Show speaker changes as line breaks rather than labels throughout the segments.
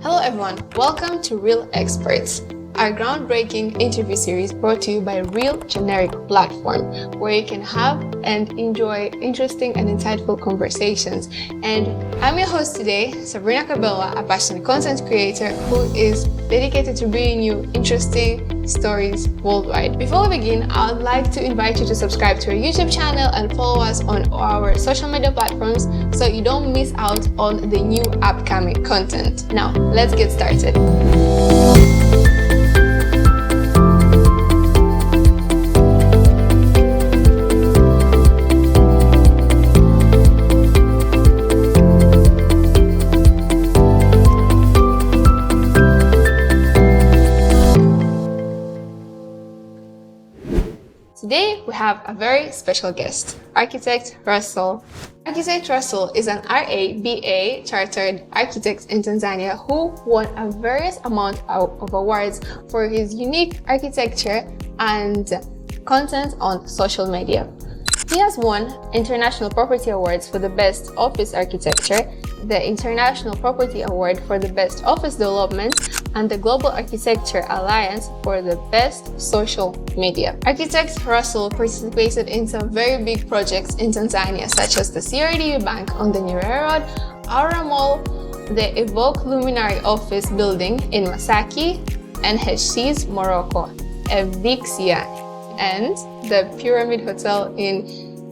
Hello everyone, welcome to Real Experts, our groundbreaking interview series brought to you by Real Generic platform, where you can have and enjoy interesting and insightful conversations. And I'm your host today, Sabrina Kabelwa, a passionate content creator who is dedicated to bringing you interesting stories worldwide. Before we begin, I would like to invite you to subscribe to our YouTube channel and follow us on our social media platforms so you don't miss out on the new upcoming content. Now, let's get started. Today, we have a very special guest, Architect Russell. Architect Russell is an RABA chartered architect in Tanzania who won a various amount of awards for his unique architecture and content on social media. He has won International Property Awards for the Best Office Architecture, the International Property Award for the Best Office Development, and the Global Architecture Alliance for the Best Social Media. Architect Russell participated in some very big projects in Tanzania, such as the CRDB Bank on the Nyerere Road, Aura Mall, the Evoke Luminary Office Building in Masaki, NHC's Morocco, Evixia, and the Pyramid Hotel in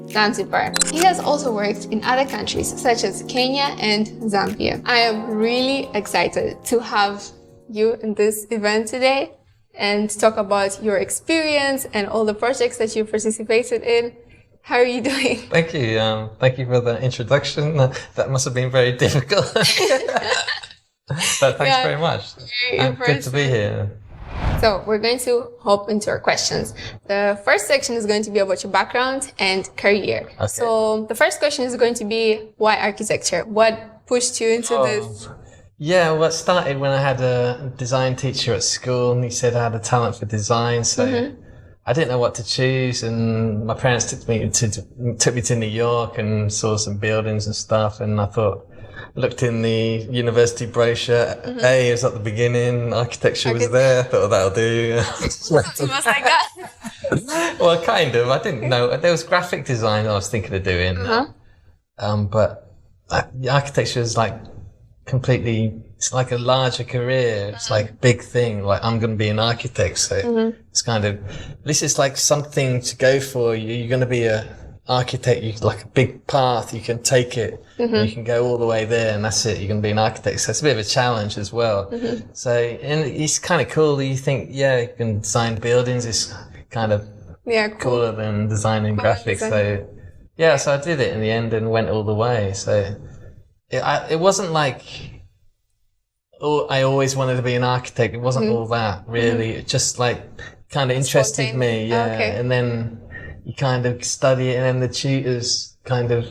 Zanzibar. He has also worked in other countries such as Kenya and Zambia. I am really excited to have you in this event today and talk about your experience and all the projects that you participated in. How are you doing?
Thank you. Thank you for the introduction. That must have been very difficult. But thanks very much. Good to be here.
So we're going to hop into our questions. The first section is going to be about your background and career. Okay. So the first question is going to be, why architecture? What pushed you into this?
Yeah, well, it started when I had a design teacher at school, and he said I had a talent for design, so I didn't know what to choose, and my parents took me to New York and saw some buildings and stuff, and I thought, looked in the university brochure, A was at the beginning, architecture was there, I thought, that'll do.
Almost like that.
Well, kind of, I didn't know, there was graphic design I was thinking of doing, but architecture is like completely, it's like a larger career, it's like a big thing, like I'm going to be an architect, so it's kind of, at least it's like something to go for, you're going to be a architect, you like a big path, you can take it, you can go all the way there, and that's it, you're going to be an architect, so it's a bit of a challenge as well. So, and it's kind of cool, you think, yeah, you can design buildings, it's kind of cooler than designing graphics, so yeah, so I did it in the end and went all the way, so it wasn't like, I always wanted to be an architect, it wasn't all that, really, it just like, kind of interested me, and then you kind of study it, and then the tutors kind of,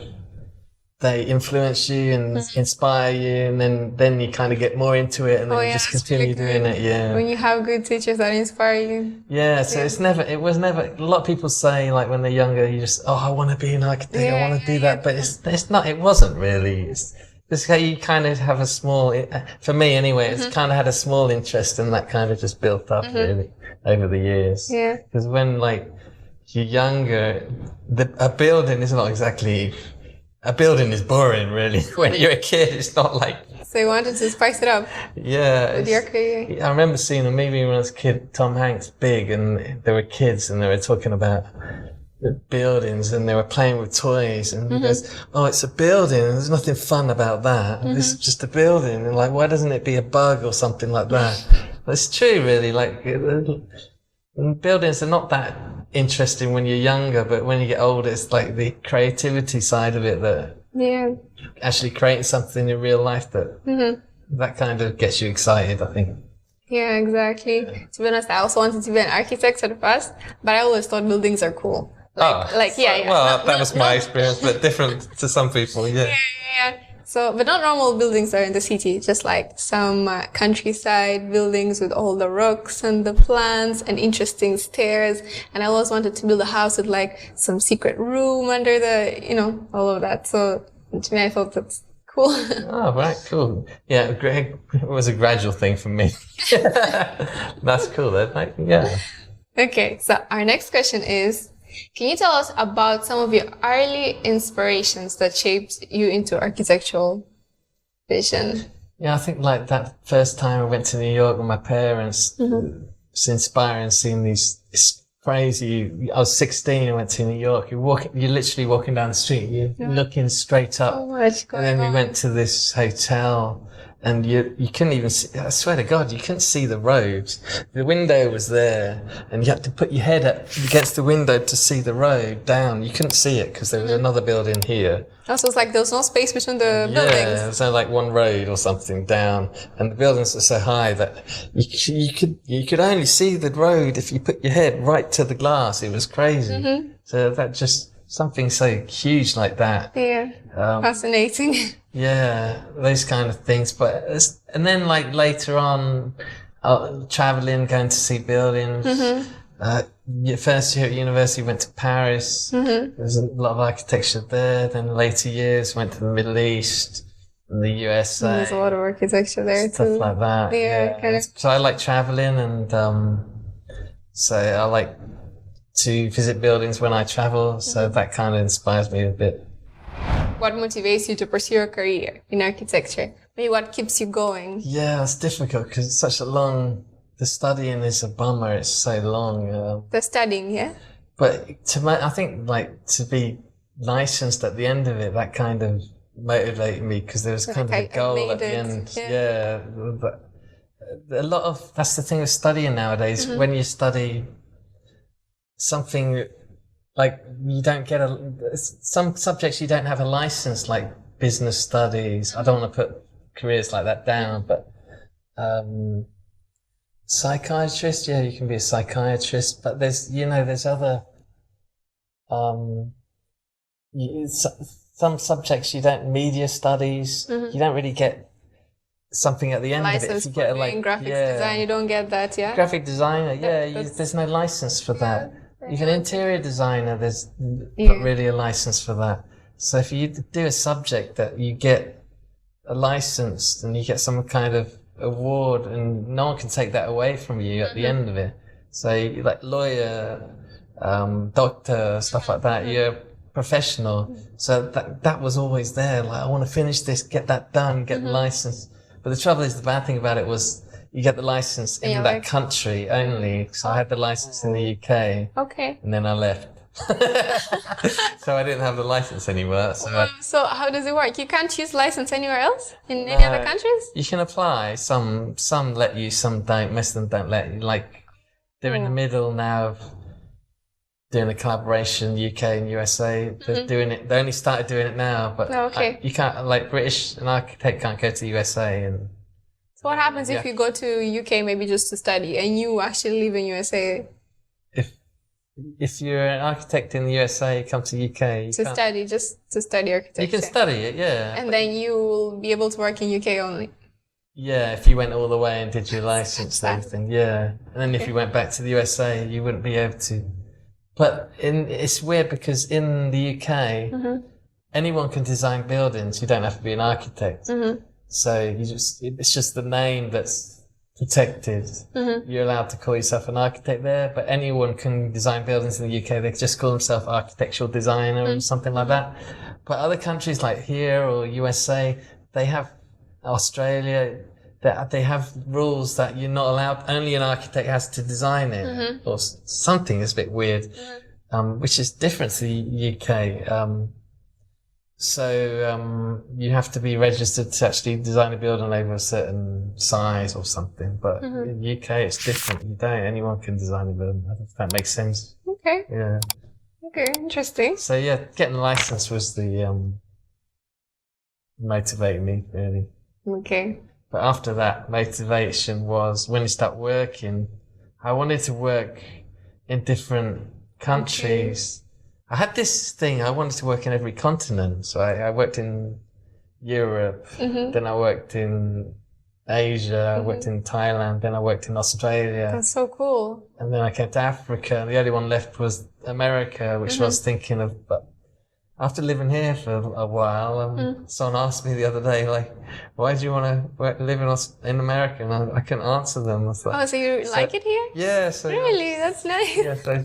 they influence you and inspire you, and then you kind of get more into it, and then you just continue doing it,
When you have good teachers that inspire you.
Yeah, so it was never, a lot of people say, like, when they're younger, you just, I want to be an architect, I want to do that, but it's not, it wasn't really, it's how you kind of have a small, for me anyway, it's kind of had a small interest, and that kind of just built up, really, over the years. Yeah. Because when, like, you're younger, a building is not exactly, a building is boring, really. When you're a kid, it's not like...
So you wanted to spice it up?
Yeah.
With your career?
I remember seeing a movie when I was a kid, Tom Hanks, Big, and there were kids, and they were talking about the buildings, and they were playing with toys, and he goes, oh, it's a building, and there's nothing fun about that. This is just a building, and like, why doesn't it be a bug or something like that? It's true, really, like, buildings are not that interesting when you're younger, but when you get older, it's like the creativity side of it that actually creating something in real life that kind of gets you excited, I think.
Yeah, exactly. To be honest, I also wanted to be an architect at the first, but I always thought buildings are cool. Well,
that was my experience, but different to some people, yeah.
So, but not normal buildings are in the city, just like some countryside buildings with all the rocks and the plants and interesting stairs. And I always wanted to build a house with like some secret room under the, all of that. So to me, I thought that's Cool.
Oh, right, cool. Yeah, it was a gradual thing for me. That's cool. Then, like, yeah.
Okay, so our next question is, can you tell us about some of your early inspirations that shaped you into architectural vision?
Yeah, I think like that first time I went to New York with my parents, it's inspiring seeing it's crazy. I was 16 and went to New York. You're literally walking down the street, you're looking straight up.
So much going
And then we
on.
went to this hotel and you couldn't even see, I swear to God, you couldn't see the road. The window was there and you had to put your head up against the window to see the road down. You couldn't see it because there was another building here.
Also, it's like there was no space between the
Yeah,
buildings.
there was only like one road or something down, and the buildings were so high that you could only see the road if you put your head right to the glass. It was crazy. So that just something so huge like that.
Yeah, fascinating.
Yeah, those kind of things. And then like later on, traveling, going to see buildings. First year at university, went to Paris. There's a lot of architecture there. Then later years, went to the Middle East, and the USA.
There's a lot of architecture there
Stuff
too.
like that.
Yeah, kind of.
So I like traveling, and so I like to visit buildings when I travel. So that kind of inspires me a bit.
What motivates you to pursue your career in architecture? Maybe what keeps you going?
Yeah, it's difficult because it's such a long. The studying is a bummer. It's so long.
The studying, yeah?
But I think like to be licensed at the end of it, that kind of motivated me because there was kind of a goal at the end. Yeah. But a lot of, that's the thing with studying nowadays. When you study something like you don't get some subjects you don't have a license, like business studies. I don't want to put careers like that down, but psychiatrist, yeah, you can be a psychiatrist, but there's other some subjects you don't, media studies, you don't really get something at the end of it. If you get
graphic design, you don't get that, yeah?
Graphic designer, there's no license for that. Even interior designer, there's not really a license for that. So if you do a subject that you get a license and you get some kind of award, and no one can take that away from you at the end of it. So like lawyer, doctor, stuff like that, you're professional. So that was always there. Like, I want to finish this, get that done, get the license. But the trouble is, the bad thing about it was you get the license in that country only. So I had the license in the UK.
Okay.
And then I left. So I didn't have the license anymore.
So how does it work? You can't choose license anywhere else in any other countries?
You can apply. Some let you, some don't. Most of them don't let you. Like, they're in the middle now of doing a collaboration, UK and USA. They're doing it. They only started doing it now, but you can't, like, an architect can't go to the USA. And
so what happens if you go to UK maybe just to study and you actually live in USA?
If you're an architect in the USA, you come to UK.
To study architecture.
You can study it, yeah.
And then you will be able to work in UK only.
Yeah, if you went all the way and did your license and everything, yeah. And then if you went back to the USA, you wouldn't be able to. But it's weird because in the UK, anyone can design buildings. You don't have to be an architect. So it's just the name that's protected. You're allowed to call yourself an architect there, but anyone can design buildings in the UK. They just call themselves architectural designer or something like that. But other countries like here or USA, they have Australia, they have rules that you're not allowed, only an architect has to design it or something. It's a bit weird, which is different to the UK. So you have to be registered to actually design a building over a certain size or something. But in the UK, it's different. You don't. Anyone can design a building. I don't know if that makes sense.
Okay.
Yeah.
Okay, interesting.
So yeah, getting a license was the motivating me, really.
Okay.
But after that, motivation was when you start working. I wanted to work in different countries. I had this thing, I wanted to work in every continent. So I worked in Europe, then I worked in Asia, I worked in Thailand, then I worked in Australia.
That's so cool.
And then I came to Africa, and the only one left was America, which I was thinking of, but after living here for a while, someone asked me the other day, like, why do you want to live in America? And I couldn't answer them. I was like,
Oh, so you like it here?
Yeah. So
Really? That's nice.
Yeah. So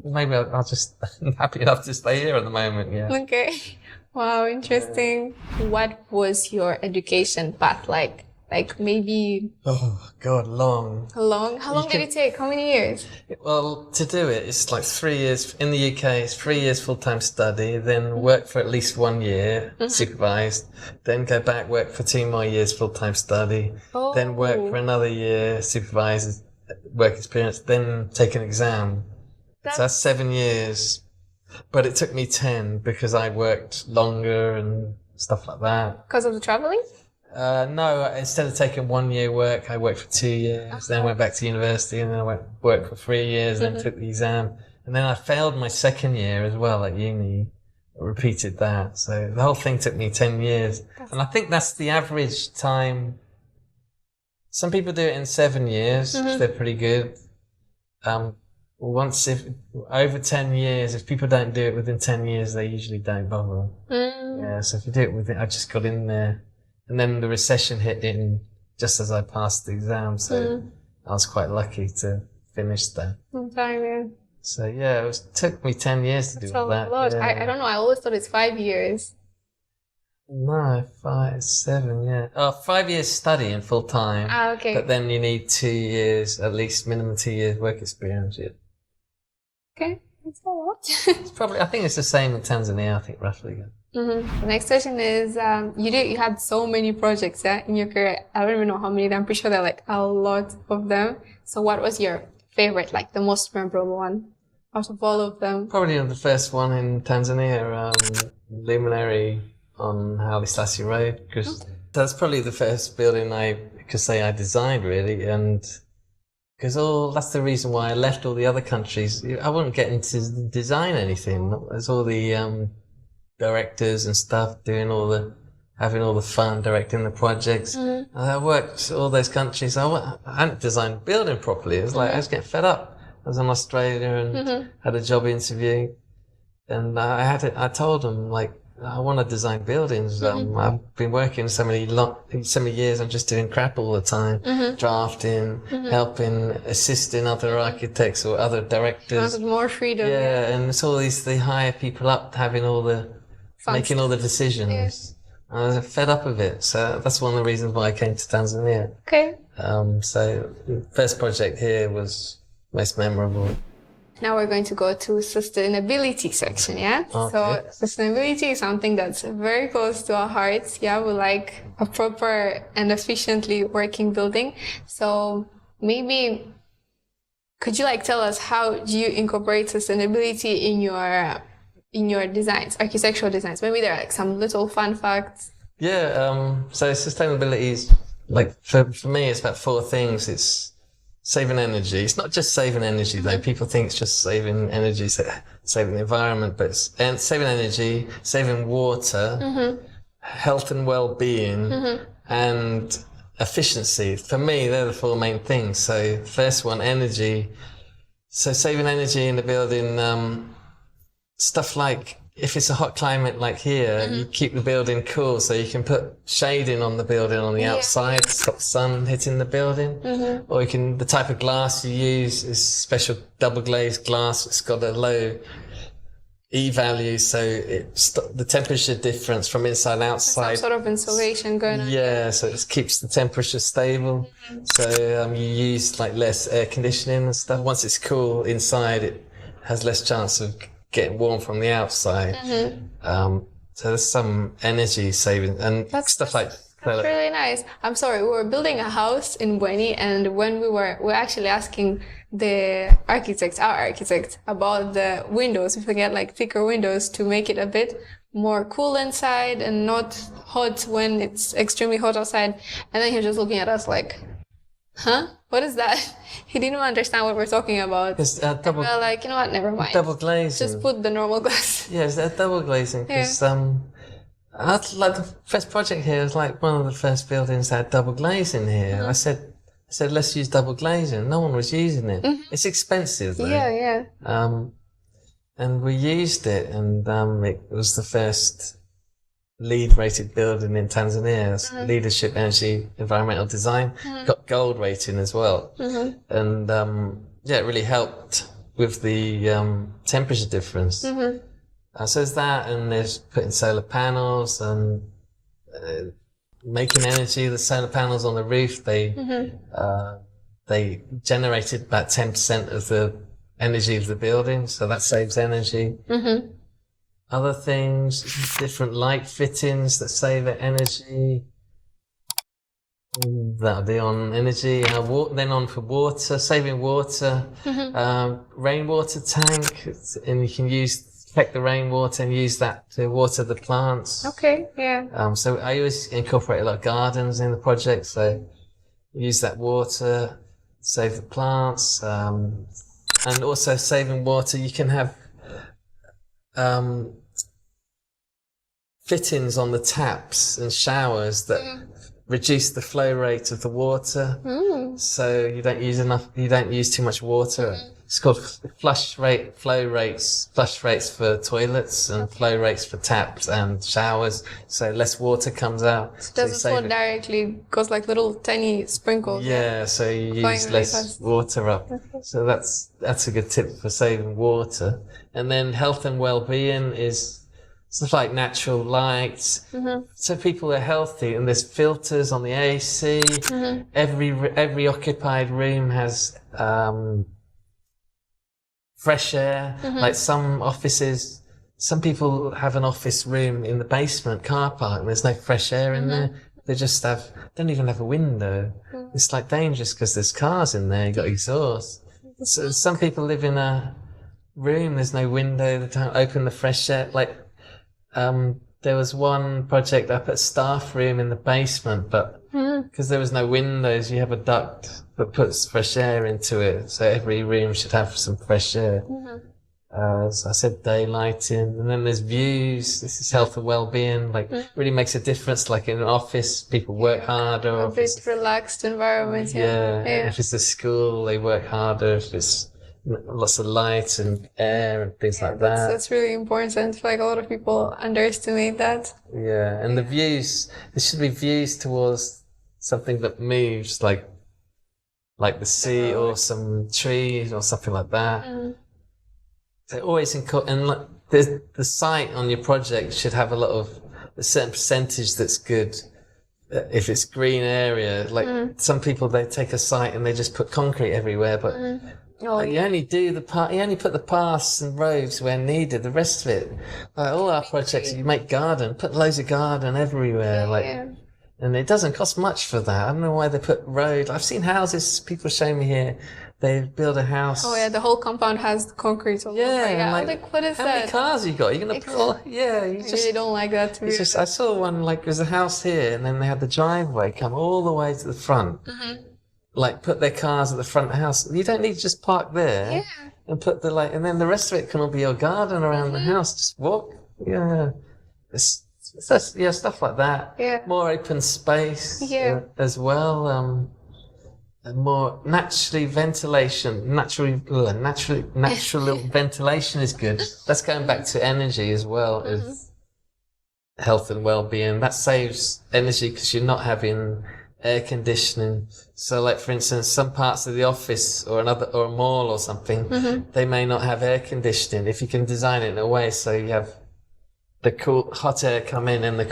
maybe I'll just I'm happy enough to stay here at the moment. Yeah.
Okay. Wow, interesting. What was your education path like? Like maybe
Oh God, long.
how long did it take? How many years?
Well, to do it, it's like 3 years in the UK. It's 3 years full-time study, then work for at least 1 year supervised, then go back work for 2 more years full-time study, then work for another year supervised work experience, then take an exam. So that's 7 years, but it took me 10 because I worked longer and stuff like that.
Because of the traveling?
No, instead of taking 1 year work, I worked for 2 years, then went back to university, and then I worked for 3 years, then took the exam. And then I failed my second year as well at uni. I repeated that. So the whole thing took me 10 years. And I think that's the average time. Some people do it in 7 years, which they're pretty good. Over 10 years, if people don't do it within 10 years, they usually don't bother. Yeah, so if you do it within, I just got in there. And then the recession hit in just as I passed the exam, so I was quite lucky to finish that. So yeah, took me 10 years to do all that. Yeah.
I don't know, I always thought it's 5 years.
No, 5, 7, yeah. Oh, 5 years studying full time.
Okay.
But then you need 2 years, at least minimum 2 years work experience. Yeah.
Okay, that's a lot.
I think it's the same in Tanzania, I think roughly. Yeah.
The next question is, you had so many projects, in your career. I don't even know how many. I'm pretty sure there are like a lot of them. So what was your favorite, like the most memorable one out of all of them?
Probably the first one in Tanzania, Luminary on Haile Selassie Road, because that's probably the first building I could say I designed really, and because that's the reason why I left all the other countries. I wouldn't get into design anything. There's all the directors and stuff having all the fun directing the projects. I worked all those countries. I hadn't designed a building properly. It was like I was getting fed up. I was in Australia and had a job interview, and I told them like I want to design buildings. I've been working so many years. I'm just doing crap all the time, drafting, helping, assisting other architects or other directors.
More freedom.
Yeah, and it's all they hire people up having making all the decisions. Yeah. I was fed up of it, so that's one of the reasons why I came to Tanzania.
Okay.
So first project here was most memorable.
Now we're going to go to sustainability section, yeah? Okay. So sustainability is something that's very close to our hearts. Yeah, we like a proper and efficiently working building. So maybe could you tell us how do you incorporate sustainability in your designs, architectural designs? Maybe there are some little fun facts.
Yeah, so sustainability is for me, it's about 4 things. It's saving energy. It's not just saving energy though. People think it's just saving energy, saving the environment, but it's saving energy, saving water, health and well-being, and efficiency. For me, they're the 4 main things. So first one, energy. So saving energy in the building, stuff like if it's a hot climate like here, you keep the building cool, so you can put shading on the building on the outside to stop the sun hitting the building. Or the type of glass you use is special double glazed glass. It's got a low E value, so the temperature difference from inside and outside.
Some sort of insulation going on.
Yeah, so it keeps the temperature stable. So you use less air conditioning and stuff. Once it's cool inside, it has less chance of getting warm from the outside. So there's some energy saving and stuff like that.
That's really nice. I'm sorry, we were building a house in Bweni, and when we were actually asking our architect, about the windows. If we get thicker windows to make it a bit more cool inside and not hot when it's extremely hot outside. And then he was just looking at us like, huh? What is that? He didn't understand what we're talking about.
It's double.
We're like, you know what? Never mind.
Double glazing.
Just put the normal glass.
Yeah, it's double glazing because the first project here was one of the first buildings that had double glazing here. I said let's use double glazing. No one was using it. It's expensive though.
Yeah.
and we used it, and it was the first LEED rated building in Tanzania. It's Leadership, Energy, Environmental Design. Got gold rating as well. And it really helped with the temperature difference. So there's that, and there's putting solar panels and making energy. The solar panels on the roof, they generated about 10% of the energy of the building, so that saves energy. Other things, different light fittings that save energy. That'll be on energy. Then on for water, saving water. Rainwater tank, and you can collect the rainwater and use that to water the plants.
Okay, yeah.
So I always incorporate a lot of gardens in the project, so use that water, save the plants, and also saving water. You can have fittings on the taps and showers that reduce the flow rate of the water, so you don't use too much water. It's called flush rates for toilets and flow rates for taps and showers, so less water comes out.
It doesn't flow directly, it goes like little tiny sprinkles.
Yeah, so you use less water up. So that's a good tip for saving water. And then health and well-being is stuff like natural light. So people are healthy, and there's filters on the AC. Every occupied room has fresh air. Like some offices, some people have an office room in the basement car park and there's no fresh air in there. They just don't even have a window. It's like dangerous because there's cars in there, you got exhaust. So some people live in a room, there's no window, they don't open the fresh air. Like, there was one project up at staff room in the basement, but because there was no windows, you have a duct that puts fresh air into it. So every room should have some fresh air. As I said, daylighting, and then there's views. This is health and well-being. Like, really makes a difference. Like in an office, people work harder.
A bit relaxed environment. Yeah.
If it's a school, they work harder. If it's lots of light and air and things like that.
That's really important. I feel like a lot of people underestimate that.
Yeah, and the views. There should be views towards something that moves, like the sea or some trees or something like that. They're always and like, the site on your project should have a certain percentage that's good. If it's green area, like some people, they take a site and they just put concrete everywhere, but you only put the paths and roads where needed. The rest of it, like all our projects, you make put loads of garden everywhere, and it doesn't cost much for that. I don't know why they put road. I've seen houses, people show me here, they build a house.
Oh yeah, the whole compound has concrete all over.
Yeah,
like what is
how
that?
How many cars you got? You're gonna put you just
really don't like that.
I saw one, like there's a house here, and then they had the driveway come all the way to the front. Like put their cars at the front of the house. You don't need to just park there and put and then the rest of it can all be your garden around the house. Just walk. Yeah. Stuff like that. Yeah. More open space as well. More natural ventilation is good. That's going back to energy as well as health and well-being. That saves energy because you're not having air conditioning. So like for instance, some parts of the office or a mall or something, they may not have air conditioning. If you can design it in a way so you have the hot air come in and the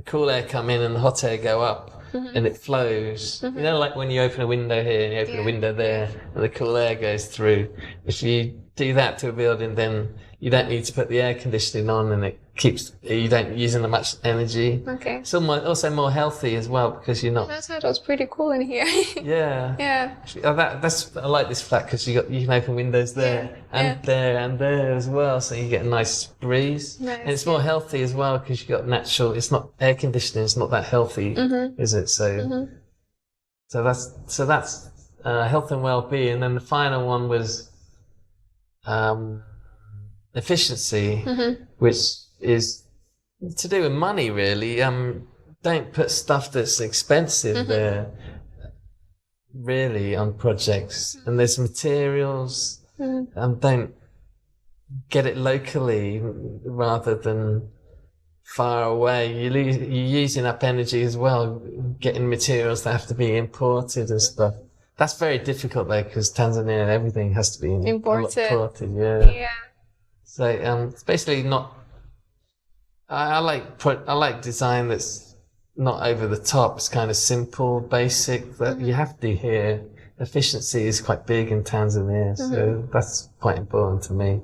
cool air come in and the hot air go up. And it flows. You know, like when you open a window here and you open a window there and the cool air goes through. If you do that to a building, then you don't need to put the air conditioning on, and you don't use as much energy. Okay. It's also more healthy as well because you're not.
That was pretty cool in here.
Yeah. I like this flat because you can open windows there and there and there as well, so you get a nice breeze. And it's more healthy as well because you got natural. It's not air conditioning. It's not that healthy, is it? So, so that's health and well-being. And then the final one was efficiency, which is to do with money, really. Don't put stuff that's expensive there, really, on projects. And there's materials. Don't get it locally rather than far away. You're using up energy as well, getting materials that have to be imported and stuff. That's very difficult though, because Tanzania, everything has to be imported. Yeah. So it's basically not. I like design that's not over the top. It's kind of simple, basic. That you have to here. Efficiency is quite big in Tanzania, so that's quite important to me.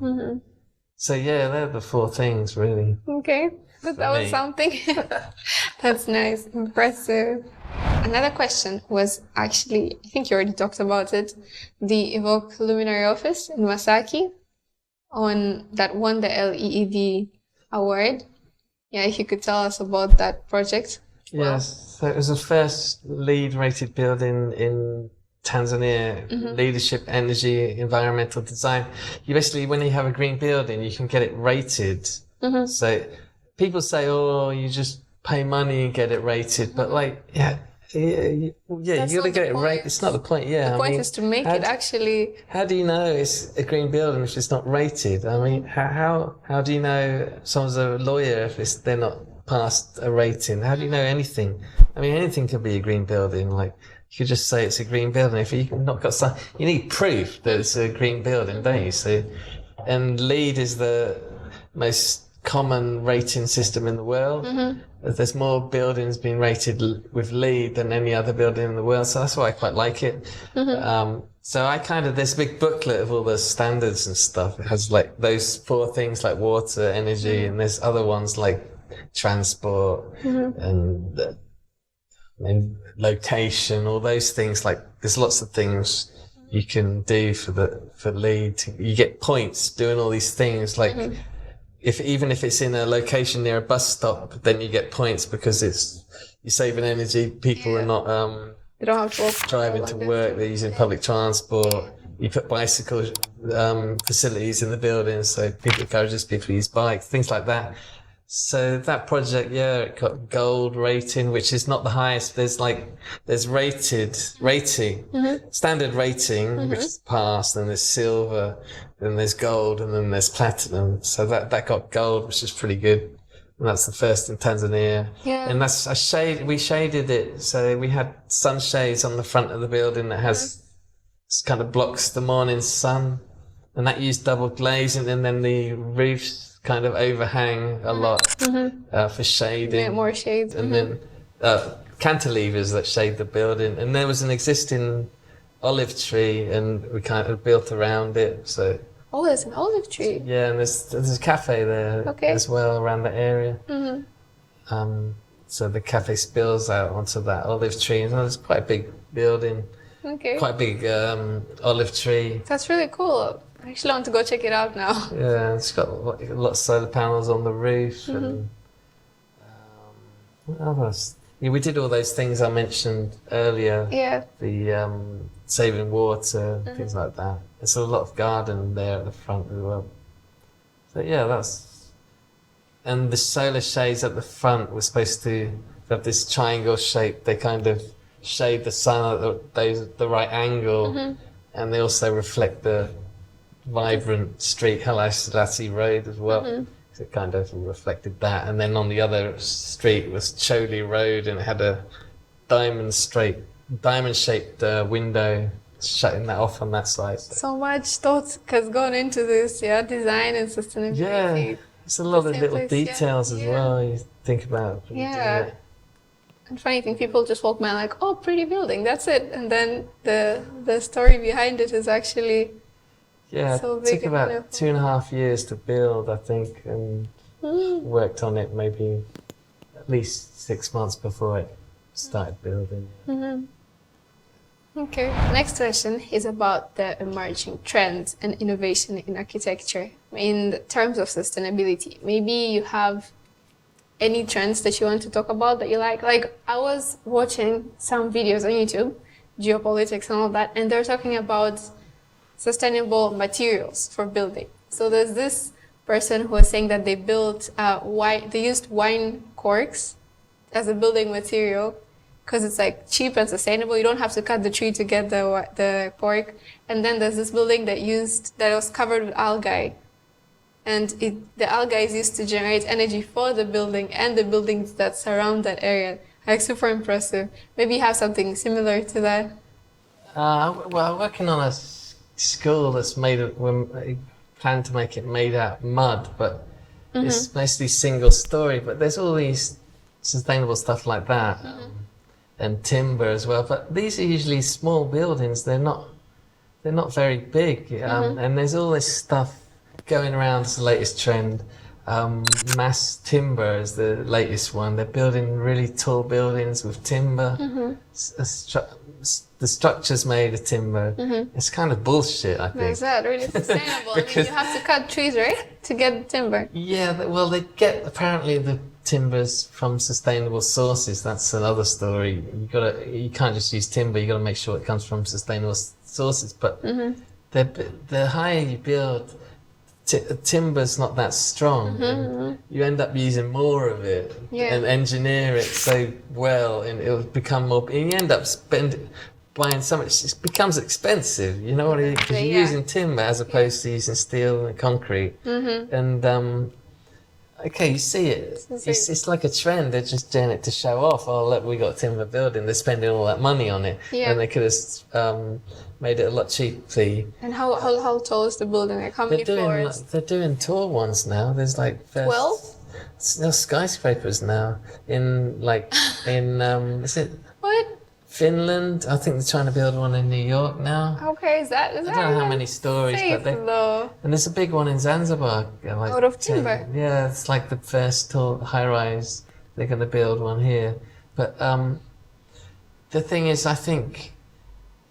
So yeah, they're the four things really.
Okay, but that was something. That's nice, impressive. Another question was actually, I think you already talked about it, the Evoke Luminary Office in Masaki, that won the LEED award. Yeah, if you could tell us about that project.
Yes, so it was the first LEED rated building in Tanzania, leadership, energy, environmental design. You basically, when you have a green building, you can get it rated. So people say, oh, you just pay money and get it rated. But like, you gotta get it rated. It's not the point. Yeah,
the point is to make it actually.
How do you know it's a green building if it's not rated? I mean, how do you know someone's a lawyer if they're not past a rating? How do you know anything? I mean, anything could be a green building. Like, you could just say it's a green building. If you've not got some, you need proof that it's a green building, don't you? So, and LEED is the most common rating system in the world. There's more buildings being rated with LEED than any other building in the world, so that's why I quite like it. So there's a big booklet of all the standards and stuff. It has like those four things like water, energy, and there's other ones like transport and location, all those things. Like there's lots of things you can do for LEED. You get points doing all these things. Like even if it's in a location near a bus stop, then you get points because you're saving energy. People are not
they don't have to walk
driving to work. They're using public transport. You put bicycle facilities in the building, so people encourages people to use bikes, things like that. So that project, it got gold rating, which is not the highest. There's rating, standard rating, which is passed, and there's silver, then there's gold, and then there's platinum. So that got gold, which is pretty good. And that's the first in Tanzania. Yeah. And that's we shaded it. So we had sunshades on the front of the building that kind of blocks the morning sun. And that used double glazing, and then the roofs kind of overhang a lot for shading.
Get more shades.
And then cantilevers that shade the building. And there was an existing olive tree, and we kind of built around it. So
there's an olive tree.
Yeah, and there's a cafe there as well around the area. So the cafe spills out onto that olive tree, and it's quite a big building. Quite a big olive tree.
That's really cool. I actually want to go check it out now.
Yeah, it's got lots of solar panels on the roof. And what else? Yeah, we did all those things I mentioned earlier.
Yeah.
The saving water, things like that. There's a lot of garden there at the front as well. So yeah, and the solar shades at the front were supposed to have this triangle shape. They kind of shade the sun at the right angle, and they also reflect the vibrant street, Haile Selassie Road as well. So it kind of reflected that. And then on the other street was Choli Road, and it had a diamond-shaped window shutting that off on that side.
So much thought has gone into this, design and sustainability.
Yeah, it's a lot of little details as well you think about.
Yeah. And funny thing, people just walk by like, oh, pretty building, that's it. And then the story behind it is actually so big.
It took about 2.5 years to build, I think, and worked on it maybe at least 6 months before it started building.
Okay. Next question is about the emerging trends and innovation in architecture in terms of sustainability. Maybe you have any trends that you want to talk about that you like? Like, I was watching some videos on YouTube, geopolitics and all that, and they're talking about sustainable materials for building. So there's this person who was saying that they used wine corks as a building material because it's like cheap and sustainable. You don't have to cut the tree to get the cork. And then there's this building that was covered with algae. and the algae is used to generate energy for the building and the buildings that surround that area. Like super impressive. Maybe you have something similar to that.
Well, I'm working on a school that's made of, we plan to make it made out of mud, but it's mostly single story, but there's all these sustainable stuff like that, and timber as well, but these are usually small buildings, they're not very big, and there's all this stuff going around. It's the latest trend. Mass timber is the latest one. They're building really tall buildings with timber. The structure's made of timber. It's kind of bullshit, I think.
Is that really sustainable? I mean, you have to cut trees, right, to get timber?
Yeah, well, they get apparently the timbers from sustainable sources. That's another story. You can't just use timber. You got to make sure it comes from sustainable sources. But the higher you build, timber's not that strong. You end up using more of it and engineer it so well, and it'll become more. And you end up buying so much. It becomes expensive. You know what I mean? Because you're using timber as opposed to using steel and concrete. And okay, you see it. It's like a trend. They're just doing it to show off. Oh, look, we got a timber building. They're spending all that money on it, and they could have made it a lot cheaply.
And how tall is the building? Like how many floors?
They're doing tall ones now. There's like
12.
There's skyscrapers now in is it
What?
Finland? I think they're trying to build one in New York now.
Okay, is that
I don't know how many stories,
safe,
but and there's a big one in Zanzibar. Like
out of timber.
Yeah, it's like the first tall high-rise. They're going to build one here, but the thing is, I think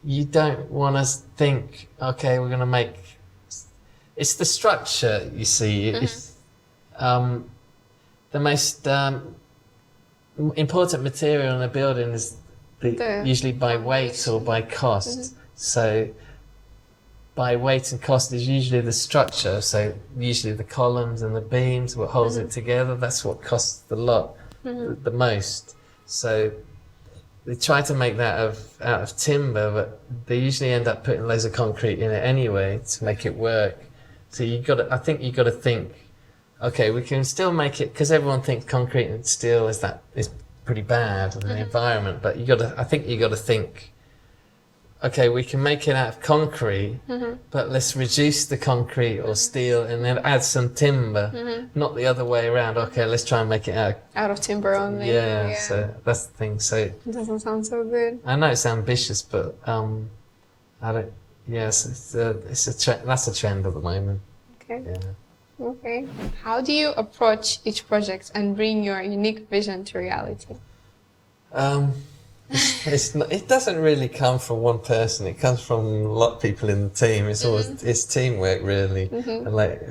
you don't want to think, okay, we're going to make. It's the structure, you see. It's the most important material in a building is usually by weight or by cost. So by weight and cost is usually the structure. So usually the columns and the beams, what holds it together, that's what costs the most. So they try to make that out of timber, but they usually end up putting loads of concrete in it anyway to make it work. So I think you got to think, okay, we can still make it, because everyone thinks concrete and steel is pretty bad in the environment, but I think you got to think, okay, we can make it out of concrete, but let's reduce the concrete or steel and then add some timber, not the other way around. Okay, let's try and make it
out of timber only.
Yeah, so that's the thing. So
it doesn't sound so good.
I know it's ambitious, but I don't. Yes, that's a trend at the moment.
Okay.
Yeah.
Okay. How do you approach each project and bring your unique vision to reality?
It doesn't really come from one person. It comes from a lot of people in the team. It's always it's teamwork, really. And like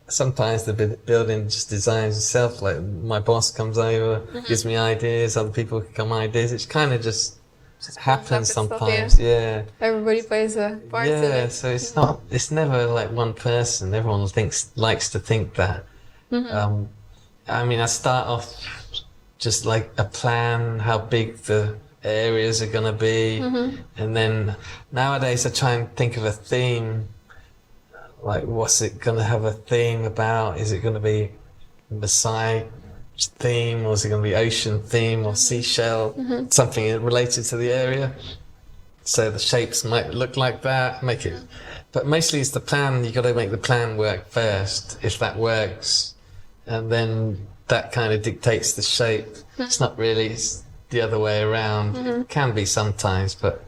sometimes the building just designs itself. Like my boss comes over, gives me ideas. Other people come ideas. It's kind of just happens sometimes. Yeah.
Everybody plays a part in it.
Yeah. So it's not. It's never like one person. Everyone likes to think that. I mean, I start off just like a plan, how big the areas are going to be, and then nowadays I try and think of a theme, like what's it going to have a theme about? Is it going to be Maasai theme, or is it going to be ocean theme or seashell, something related to the area? So the shapes might look like that, make it, but mostly it's the plan. You got to make the plan work first. If that works, and then that kind of dictates the shape. It's not really, it's the other way around. It can be sometimes, but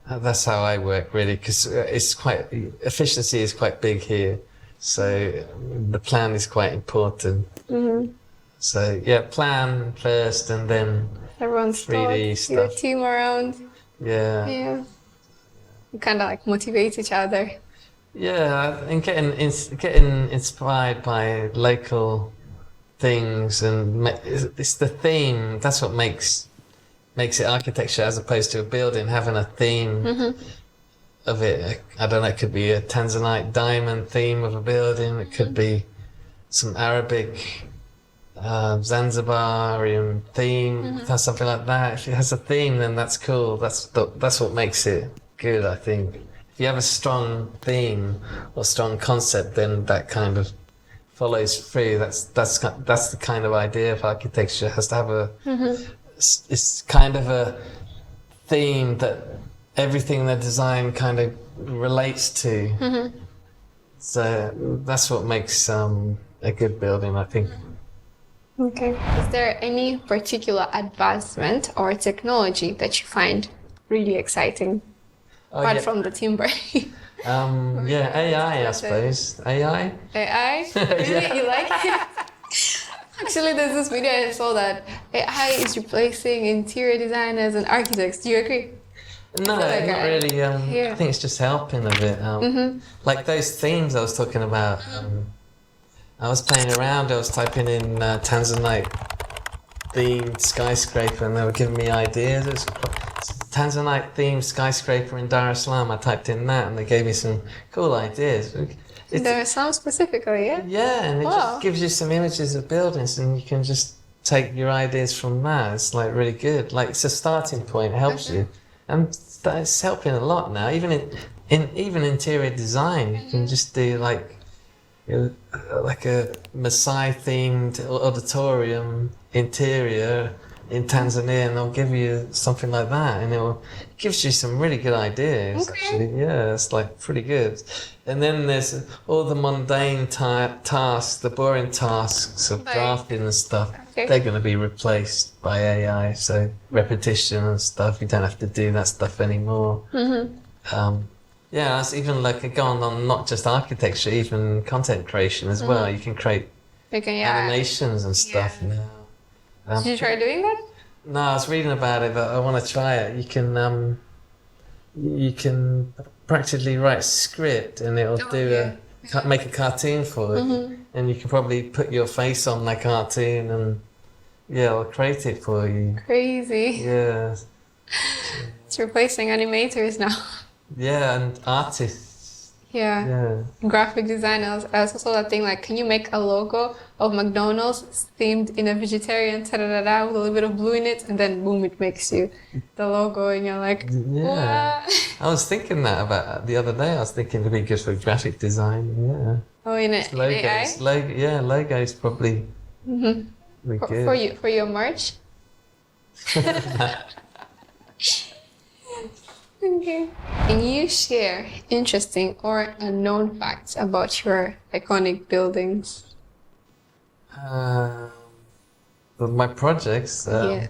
that's how I work, really, because efficiency is quite big here. So the plan is quite important. So yeah, plan first, and then
everyone's
3D stuff.
Your team around.
Yeah.
Yeah. You kind of like motivate each other.
Yeah, and getting inspired by local things, and it's the theme. That's what makes it architecture as opposed to a building. Having a theme of it. I don't know. It could be a Tanzanite diamond theme of a building. It could be some Arabic Zanzibarian theme. Something like that. If it has a theme, then that's cool. That's what makes it good, I think. If you have a strong theme or strong concept, then that kind of follows through. That's the kind of idea of architecture. It has to have it's kind of a theme that everything in the design kind of relates to. So that's what makes a good building, I think.
Okay. Is there any particular advancement or technology that you find really exciting? Apart from the timber.
AI, I suppose. AI?
AI? Really? You like it? Actually, there's this video I saw that AI is replacing interior designers and architects. Do you agree?
No,
like
not really. I think it's just helping a bit. Like those themes I was talking about. I was playing around. I was typing in Tanzanite themed skyscraper, and they were giving me ideas. It was Tanzanite themed skyscraper in Dar es Salaam. I typed in that, and they gave me some cool ideas.
Dar es Salaam specifically, yeah?
Yeah, and it just gives you some images of buildings, and you can just take your ideas from that. It's like really good. Like it's a starting point. It helps you, and it's helping a lot now. Even in interior design, you can just do like a Maasai themed auditorium interior in Tanzania, and they'll give you something like that, and it gives you some really good ideas. Actually, yeah, it's like pretty good. And then there's all the mundane tasks, the boring tasks of drafting and stuff. They're going to be replaced by AI. So repetition and stuff, you don't have to do that stuff anymore. Yeah, that's even like going on not just architecture, even content creation as well. You can create animations and stuff now.
Did you try doing that?
No, I was reading about it, but I want to try it. You can practically write a script, and it'll make a cartoon for it, and you can probably put your face on that cartoon, and it'll create it for you.
Crazy.
Yeah.
It's replacing animators now.
Yeah, and artists.
Yeah. Graphic designers. I also saw that thing like, can you make a logo of McDonald's themed in a vegetarian ta-da-da-da with a little bit of blue in it, and then boom, it makes you the logo, and you're like,
yeah. I was thinking that about the other day. I was thinking it'd be good for graphic design. Yeah.
Oh, in AI?
Logos probably. Be good.
For your merch. Okay. Can you share interesting or unknown facts about your iconic buildings?
My projects. As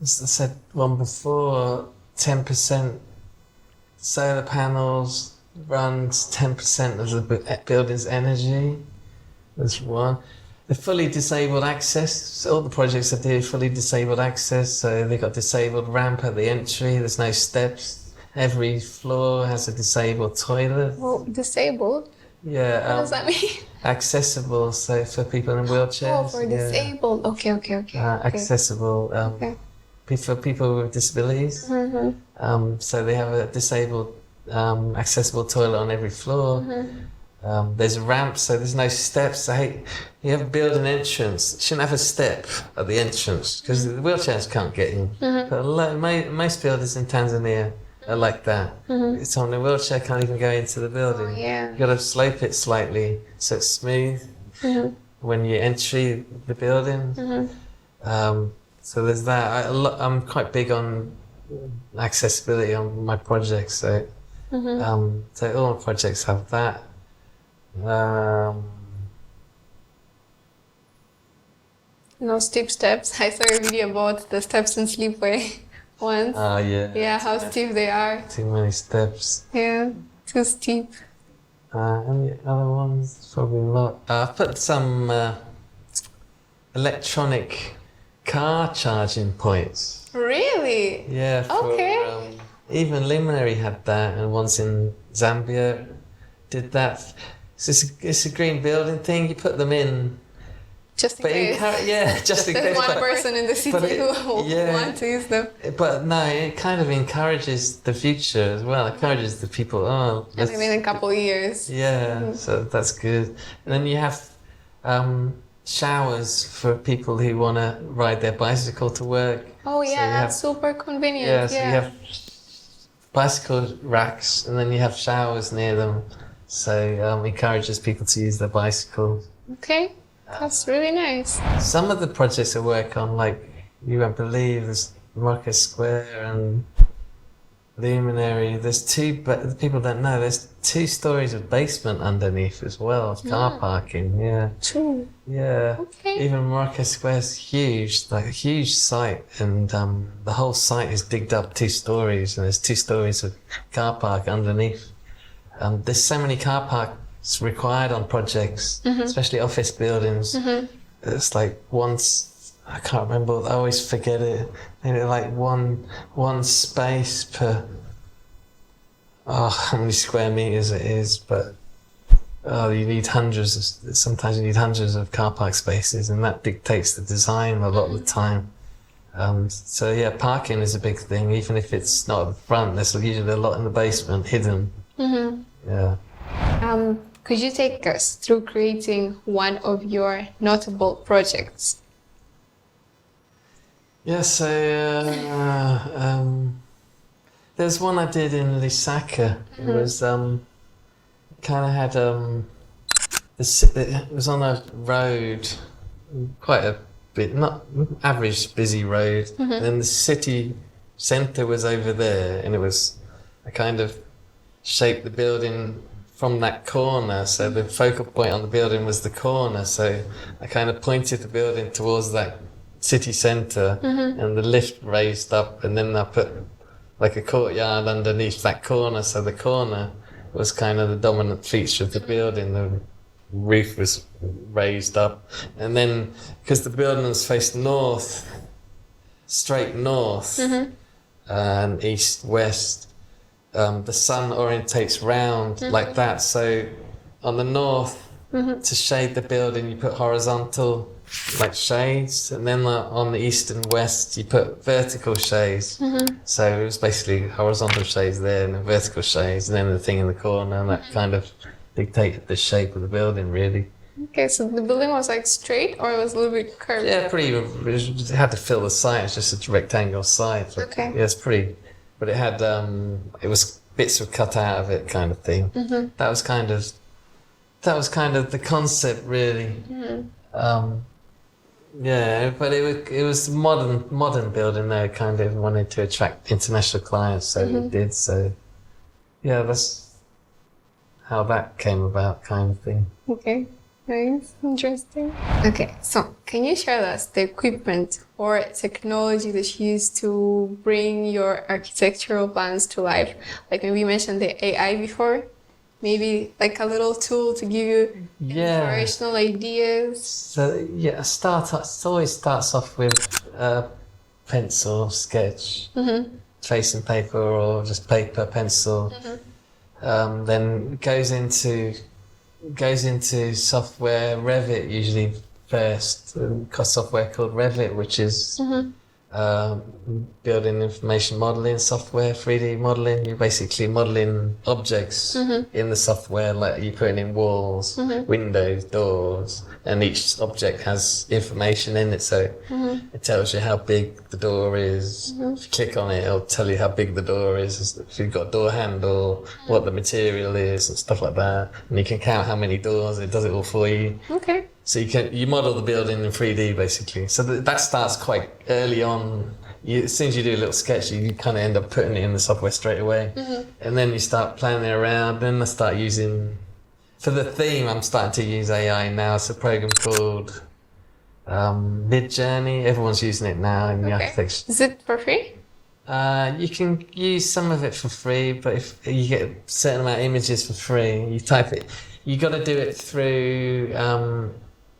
I said one before, 10% solar panels runs 10% of the building's energy. That's one. The fully disabled access. So all the projects I do, fully disabled access. So they've got disabled ramp at the entry. There's no steps. Every floor has a disabled toilet.
Well, disabled?
Yeah.
What does that mean?
Accessible. So for people in wheelchairs.
Oh, for disabled. Okay.
Accessible. For people with disabilities. So they have a disabled, accessible toilet on every floor. There's a ramp, so there's no steps. You have a building entrance. You shouldn't have a step at the entrance because the wheelchairs can't get in. But most buildings in Tanzania are like that. Someone in a wheelchair can't even go into the building. You've got to slope it slightly so it's smooth when you enter the building. So there's that. I'm quite big on accessibility on my projects. So all my projects have that.
No steep steps. I saw a video about the steps in Sleepway once.
Oh, yeah.
Yeah, how steep they are.
Too many steps.
Yeah, too steep.
And the other ones, probably a lot. I've put some electronic car charging points.
Really?
Yeah.
Okay.
Even Luminary had that, and once in Zambia did that. It's a green building thing. You put them in.
Just in case.
Just in
There's
case.
one person in the city who wants to use them.
But no, it kind of encourages the future as well. It encourages the people.
Maybe in a couple of years.
Yeah, so that's good. And then you have showers for people who want to ride their bicycle to work.
Oh
So
yeah,
you
that's super convenient.
so you have bicycle racks, and then you have showers near them. So encourages people to use their bicycles.
Okay, that's really nice.
Some of the projects I work on, like you won't believe, there's Market Square and Luminary. There's two, but people don't know. There's 2 stories of basement underneath as well, car parking. Yeah.
True.
Yeah.
Okay.
Even Market Square's huge, like a huge site, and the whole site is digged up 2 stories, and there's 2 stories of car park underneath. There's so many car parks required on projects, especially office buildings. It's like I can't remember. I always forget it. Maybe like one space per. Oh, how many square meters it is? But you need sometimes you need hundreds of car park spaces, and that dictates the design a lot of the time. So yeah, parking is a big thing. Even if it's not at the front, there's usually a lot in the basement, hidden. Yeah.
Could you take us through creating one of your notable projects?
Yeah, so there's one I did in Lusaka. It was kind of had it was on a road, quite a bit, not average busy road. And then the city centre was over there, and I kind of shaped the building from that corner. So the focal point on the building was the corner. So I kind of pointed the building towards that city centre, and the lift raised up, and then I put like a courtyard underneath that corner. So the corner was kind of the dominant feature of the building. The roof was raised up, and then because the building was faced north, straight north, and east west, the sun orientates round like that. So on the north, to shade the building, you put horizontal like shades, and then on the east and west you put vertical shades. So it was basically horizontal shades there and the vertical shades, and then the thing in the corner, and that kind of dictated the shape of the building, really.
Okay, so the building was like straight, or it was a little bit curved?
Yeah, it had to fill the site. It's just a rectangle site.
Okay.
Yeah, it's pretty, but it had it was bits were cut out of it, kind of thing. That was kind of the concept, really. Yeah, but it was modern building there. Kind of wanted to attract international clients, so it did. So yeah, that's how that came about, kind of thing.
Okay, nice, interesting. Okay, so can you share with us the equipment or technology that you use to bring your architectural plans to life? Like maybe you mentioned the AI before. Maybe like a little tool to give you inspirational ideas.
So yeah, it always starts off with pencil, sketch, tracing paper, or just paper, pencil. Then goes into software, Revit usually first. Software called Revit, which is building information modeling software, 3D modeling. You're basically modeling objects in the software, like you're putting in walls, windows, doors, and each object has information in it. So it tells you how big the door is. If you click on it, it'll tell you how big the door is. If you've got a door handle, what the material is, and stuff like that. And you can count how many doors. It does it all for you.
Okay.
So you model the building in 3D, basically. So that starts quite early on. As soon as you do a little sketch, you kind of end up putting it in the software straight away. And then you start planning around. Then I start using, for the theme, I'm starting to use AI now. It's a program called Midjourney. Everyone's using it now in the architecture.
Is it for free?
You can use some of it for free, but if you get a certain amount of images for free, you type it. You got to do it through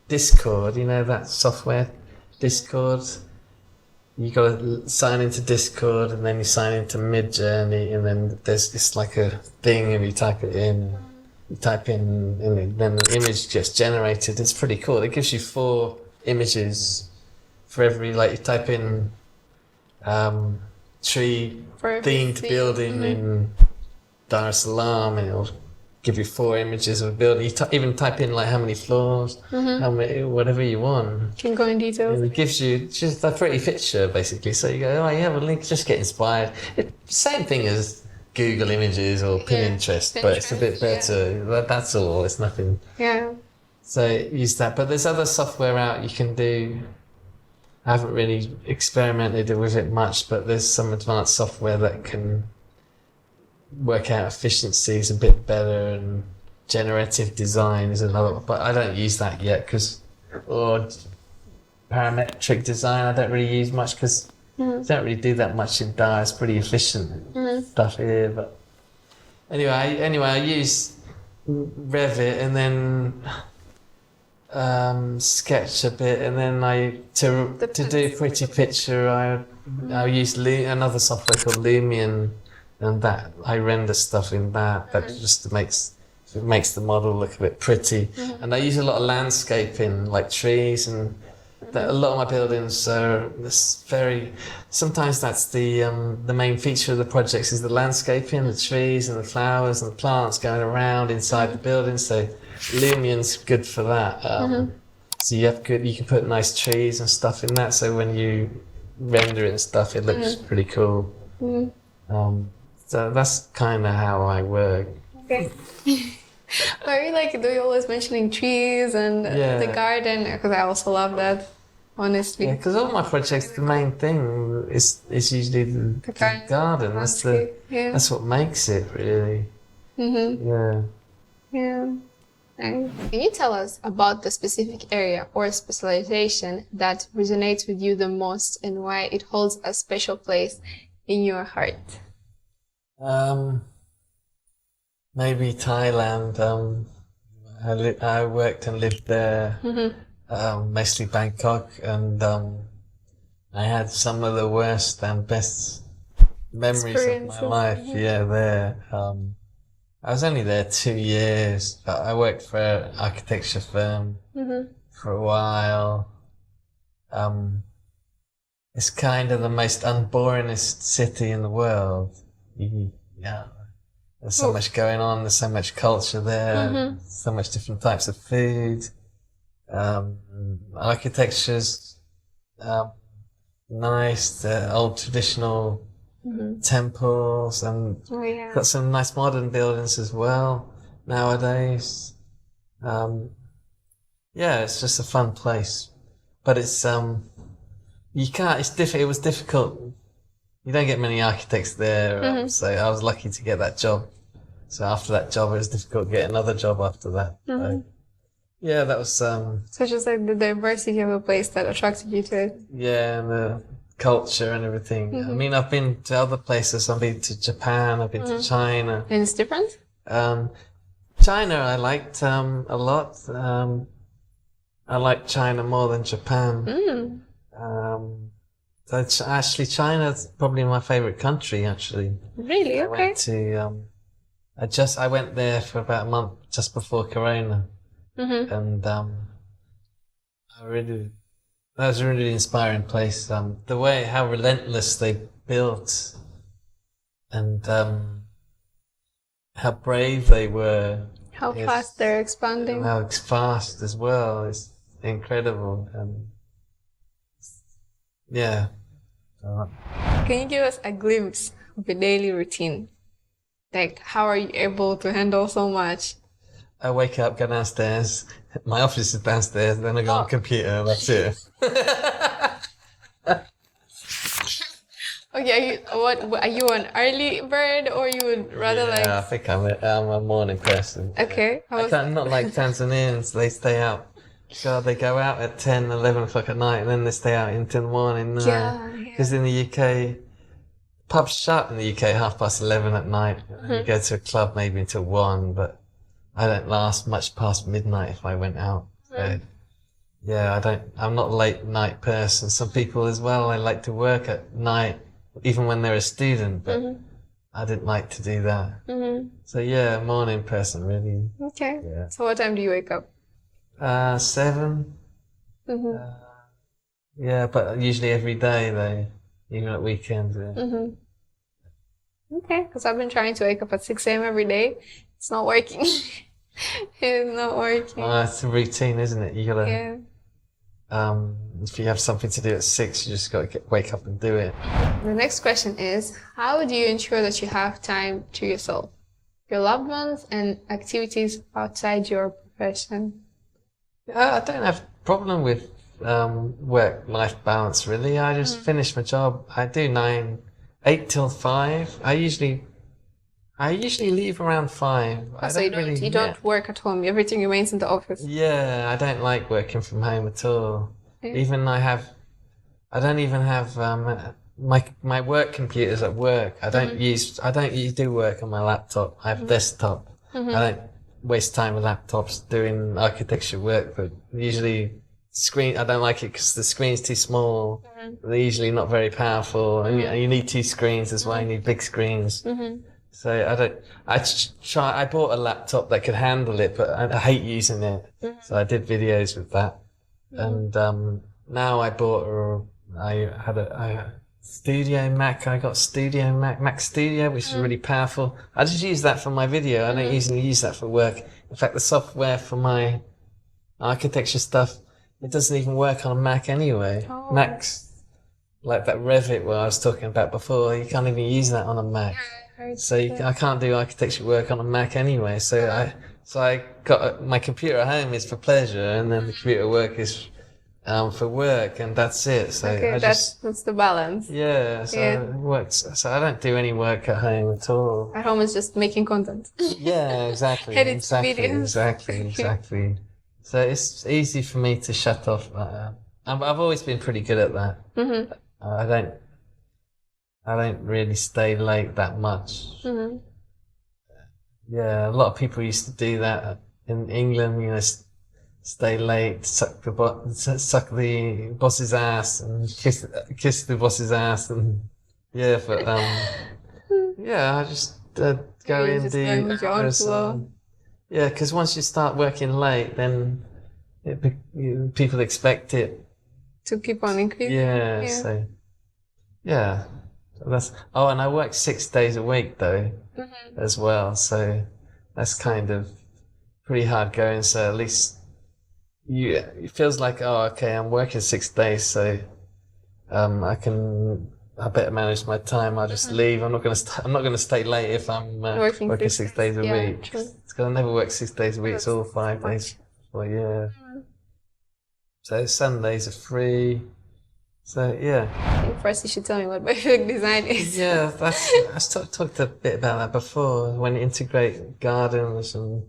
Discord, you know that software, Discord. You got to sign into Discord, and then you sign into Midjourney, and then it's like a thing, and you type it in, and then the image gets generated. It's pretty cool. It gives you 4 images for every, like you type in tree themed building in Dar es Salaam, and it'll give you 4 images of a building. You even type in like how many floors, how many, whatever you want.
Can go in detail.
And it gives you just a pretty picture, basically. So you go, oh, you have a link, just get inspired. Same thing as Google Images or Pinterest, but it's a bit better. That's all. It's nothing.
Yeah.
So use that. But there's other software out you can do. I haven't really experimented with it much, but there's some advanced software that can work out efficiencies a bit better, and generative design is another one. But I don't use that yet or parametric design I don't really use much because I don't really do that much in Dyer. It's pretty efficient stuff here. But anyway, I use Revit and then sketch a bit, and then to do pretty picture I use another software called Lumion, and that I render stuff in that just makes the model look a bit pretty. And I use a lot of landscaping, like trees, and a lot of my buildings are sometimes that's the main feature of the projects is the landscaping, the trees and the flowers and the plants going around inside the building. So Lumion's good for that. So you can put nice trees and stuff in that. So when you render it and stuff, it looks pretty cool. So that's kind of how I work.
Okay. Are you do you always mentioning trees and the garden? Because I also love that, honestly. Yeah,
because all my projects, the main thing is usually the garden. That's what makes it, really. Yeah.
Yeah. Can you tell us about the specific area or specialization that resonates with you the most and why it holds a special place in your heart?
Maybe Thailand. I worked and lived there, mostly Bangkok, and I had some of the worst and best memories of my life. Yeah, there. I was only there 2 years, but I worked for an architecture firm for a while. It's kind of the most unboringest city in the world. Yeah. There's so much going on, there's so much culture there, so much different types of food. Architecture's nice, the old traditional temples, and got some nice modern buildings as well nowadays. It's just a fun place. But it's it was difficult. You don't get many architects there, so I was lucky to get that job. So after that job, it was difficult to get another job after that. So, that was...
So just the diversity of a place that attracted you to it.
Yeah, and the culture and everything. I mean, I've been to other places. I've been to Japan, I've been to China.
And it's different?
China I liked a lot. I liked China more than Japan. Actually, China's probably my favorite country, actually.
Really? Okay.
I went there for about a month just before Corona. And that was a really inspiring place. How relentless they built, and how brave they were.
How fast they're expanding.
How fast as well. It's incredible. Yeah.
Can you give us a glimpse of your daily routine? How are you able to handle so much?
I wake up, go downstairs. My office is downstairs. Then I go on the computer. That's it.
Okay. Are you an early bird, or you would rather
I think I'm a morning person.
Okay.
I'm not like Tanzanians. They stay out. So they go out at 10, 11 o'clock at night, and then they stay out into the morning. Because in the UK, pubs shut in the UK 11:30 at night. You go to a club maybe until 1, but I don't last much past midnight if I went out. So, I'm not a late night person. Some people as well, they like to work at night, even when they're a student, but I didn't like to do that. So morning person, really.
Okay. Yeah. So what time do you wake up?
7. But usually every day though, even at weekends.
Okay, because I've been trying to wake up at 6 a.m. every day. It's not working. It's not working.
It's a routine, isn't it? You gotta,
Yeah.
if you have something to do at 6, you just gotta wake up and do it.
The next question is, how do you ensure that you have time to yourself, your loved ones, and activities outside your profession?
I don't have a problem with work-life balance, really. I just finish my job. I do 8 till 5. I usually leave around 5.
So you don't work at home. Everything remains in the office.
Yeah, I don't like working from home at all.
Yeah.
I don't even have my work computers at work. I don't do work on my laptop. I have a desktop. I don't waste time with laptops doing architecture work, but usually I don't like it because the screen's too small. They're usually not very powerful, and you need 2 screens as well. You need big screens. So I bought a laptop that could handle it, but I hate using it. So I did videos with that. And now I had a Studio Mac. I got Studio Mac Studio, which is really powerful. I just use that for my video. I don't usually use that for work. In fact, the software for my architecture stuff, it doesn't even work on a Mac anyway. Macs, like that Revit where I was talking about before, you can't even use that on a Mac. So I can't do architecture work on a Mac anyway. So I got my computer at home is for pleasure, and then the computer at work is for work, and that's it. So
that's the balance.
Yeah, so it works. So I don't do any work at home at all.
At home is just making content.
Yeah, exactly. Exactly. So it's easy for me to shut off. I've always been pretty good at that. I don't really stay late that much. Yeah, a lot of people used to do that in England. You know, stay late, suck the boss's ass, and kiss the boss's ass, and but I just go in, do hours. Yeah, because once you start working late, then people expect it
to keep on increasing.
Yeah. So and I work 6 days a week though, as well. So that's kind of pretty hard going. So at least it feels like, I'm working 6 days, so I better manage my time. I'll just leave. I'm not gonna stay late if I'm working 6 days a week.
True.
It's because I never work 6 days a week. It's all 5 days. Well, So Sundays are free. So
I think first you should tell me what biophilic design is.
Yeah, I talked a bit about that before. When you integrate gardens and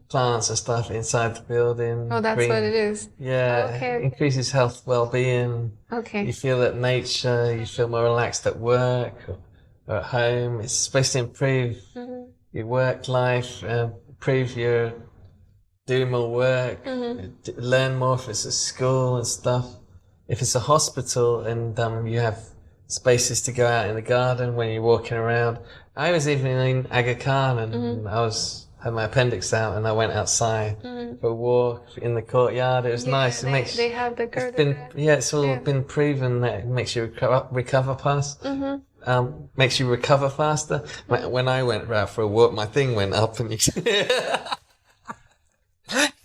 plants and stuff inside the building.
Oh, that's what it is.
Yeah, it increases health, well-being.
Okay.
You feel at nature. You feel more relaxed at work or at home. It's supposed to improve your work life, improve your do more work, learn more if it's a school and stuff. If it's a hospital and you have spaces to go out in the garden when you're walking around. I was even in Aga Khan and had my appendix out and I went outside for a walk in the courtyard. It was nice.
They have the garden.
It's all been proven that it makes you recover faster. Makes you recover faster. When I went out for a walk, my thing went up and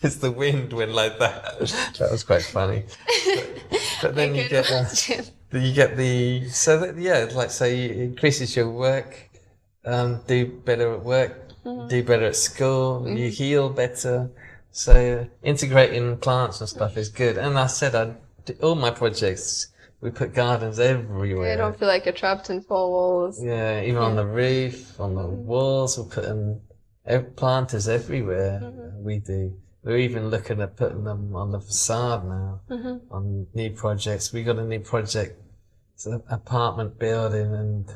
it's the wind went like that. That was quite funny. But then it increases your work, do better at work, do better at school, you heal better. So integrating plants and stuff is good. And I said all my projects, we put gardens everywhere.
You don't feel like you're trapped in four walls.
Yeah, even on the roof, on the walls, we're putting planters everywhere. We do. We're even looking at putting them on the facade now, on new projects. We got a new project, it's an apartment building, and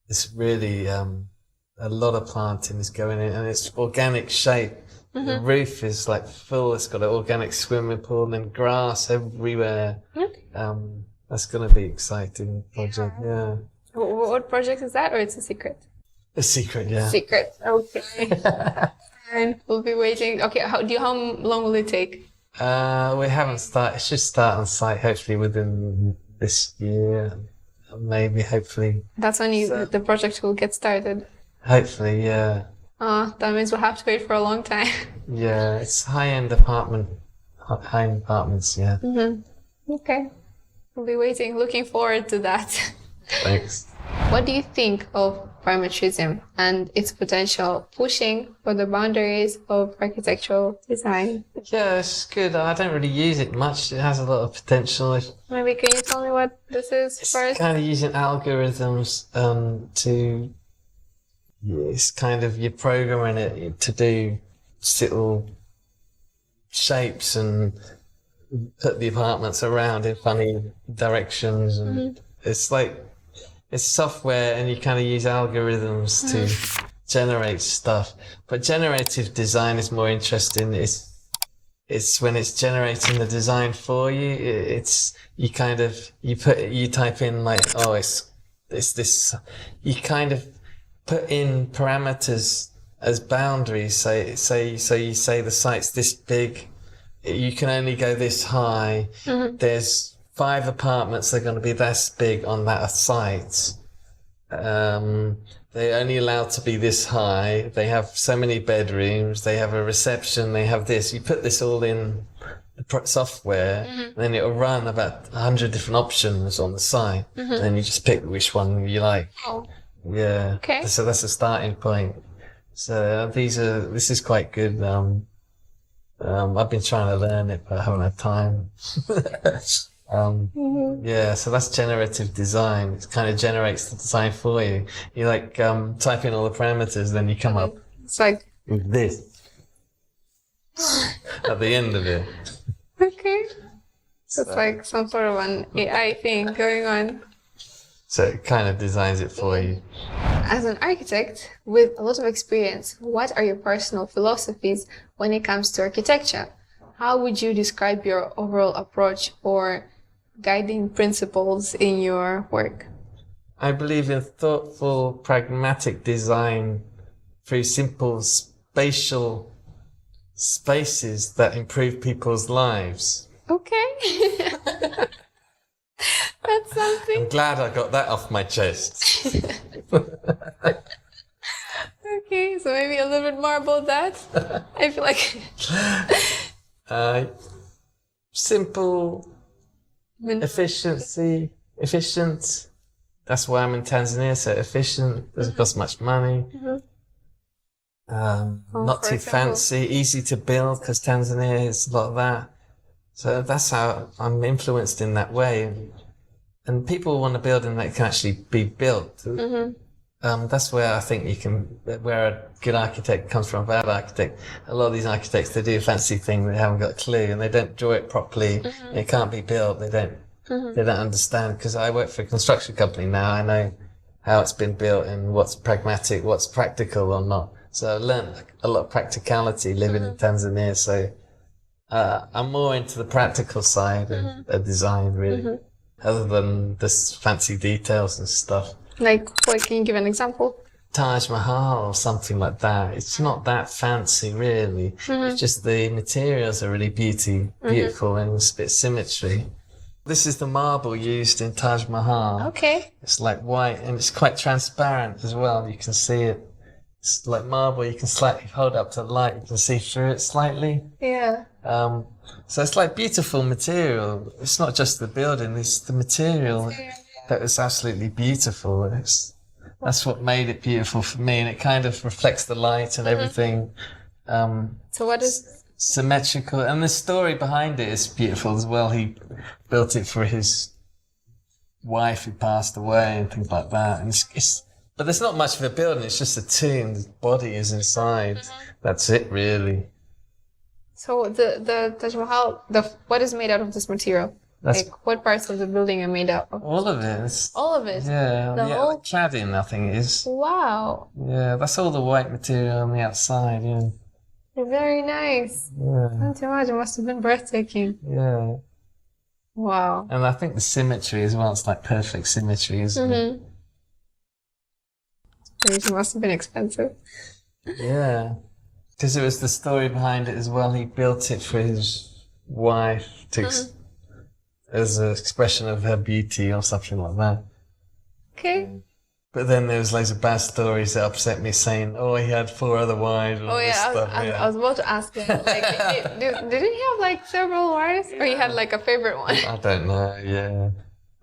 it's really a lot of planting is going in, and it's organic shape. The roof is like full. It's got an organic swimming pool and then grass everywhere. That's going to be exciting project. Yeah.
What project is that, or it's a secret?
A secret, yeah.
Secret. Okay. And we'll be waiting. Okay, how long will it take?
We haven't started. It should start on site hopefully within this year. Maybe, hopefully.
That's when the project will get started.
Hopefully, yeah.
That means we'll have to wait for a long time.
Yeah, it's high-end apartments, yeah.
Okay. We'll be waiting, looking forward to that.
Thanks.
What do you think of parametrism and its potential pushing for the boundaries of architectural design?
Yeah, it's good. I don't really use it much. It has a lot of potential.
Maybe can you tell me what this is
It's
first?
kind of using algorithms to. It's kind of you're programming it to do little shapes and put the apartments around in funny directions, and it's like it's software, and you kind of use algorithms to generate stuff. But generative design is more interesting. It's when it's generating the design for you. You type in like, oh, it's this. You kind of put in parameters as boundaries. So you say the site's this big. You can only go this high. There's 5 apartments that are going to be this big on that site. They're only allowed to be this high. They have so many bedrooms. They have a reception. They have this. You put this all in the software, and then it'll run about 100 different options on the site. And then you just pick which one you like.
Oh.
Yeah.
Okay.
So that's a starting point. So this is quite good. I've been trying to learn it, but I haven't had time. Yeah, so that's generative design. It kind of generates the design for you. You like type in all the parameters, then you come up
It's like,
with this at the end of it.
okay. So it's like some sort of an AI thing going on.
So it kind of designs it for you.
As an architect with a lot of experience, what are your personal philosophies when it comes to architecture? How would you describe your overall approach or guiding principles in your work?
I believe in thoughtful, pragmatic design through simple spatial spaces that improve people's lives.
Okay. That's something.
I'm glad I got that off my chest.
Okay, so maybe a little bit more about that. I feel like
simple, efficient. That's why I'm in Tanzania, so efficient, doesn't cost much money. Not too fancy, easy to build, because Tanzania is a lot of that. So that's how I'm influenced in that way. And people want to build and that can actually be built. That's where I think where a good architect comes from, a bad architect. A lot of these architects, they do a fancy thing, they haven't got a clue, and they don't draw it properly. It can't be built. They don't understand, because I work for a construction company now. I know how it's been built and what's pragmatic, what's practical or not. So I learned a lot of practicality living in Tanzania. So I'm more into the practical side of design, really, other than this fancy details and stuff.
like, what, can you give an example?
Taj Mahal or something like that. It's not that fancy, really. It's just the materials are really beautiful and it's a bit symmetry. This is the marble used in Taj Mahal.
Okay.
It's like white and it's quite transparent as well. You can see it. It's like marble. You can slightly hold up to the light. You can see through it slightly.
Yeah.
So it's like beautiful material. It's not just the building. It's the material that is absolutely beautiful. That's what made it beautiful for me, and it kind of reflects the light and everything.
So what is...
Symmetrical, and the story behind it is beautiful as well. He built it for his wife who passed away and things like that. And but there's not much of a building. It's just a tomb. The body is inside. That's it, really.
So the Taj Mahal, what is made out of this material? Like, what parts of the building are made out of?
All of it.
All of it?
Yeah,
The whole...
like cladding, I think it is.
Wow.
Yeah, that's all the white material on the outside, yeah.
Very nice.
Yeah.
Can't imagine. It must have been breathtaking.
Yeah.
Wow.
And I think the symmetry as well, it's like perfect symmetry, isn't it?
It must have been expensive.
Yeah. Because it was the story behind it as well. He built it for his wife as an expression of her beauty or something like that.
Okay.
But then there was loads of bad stories that upset me, saying, "Oh, he had 4 other wives."
Oh yeah, I was about to ask him. Like, didn't he have like several wives, or he had like a favorite one,
I don't know. Yeah.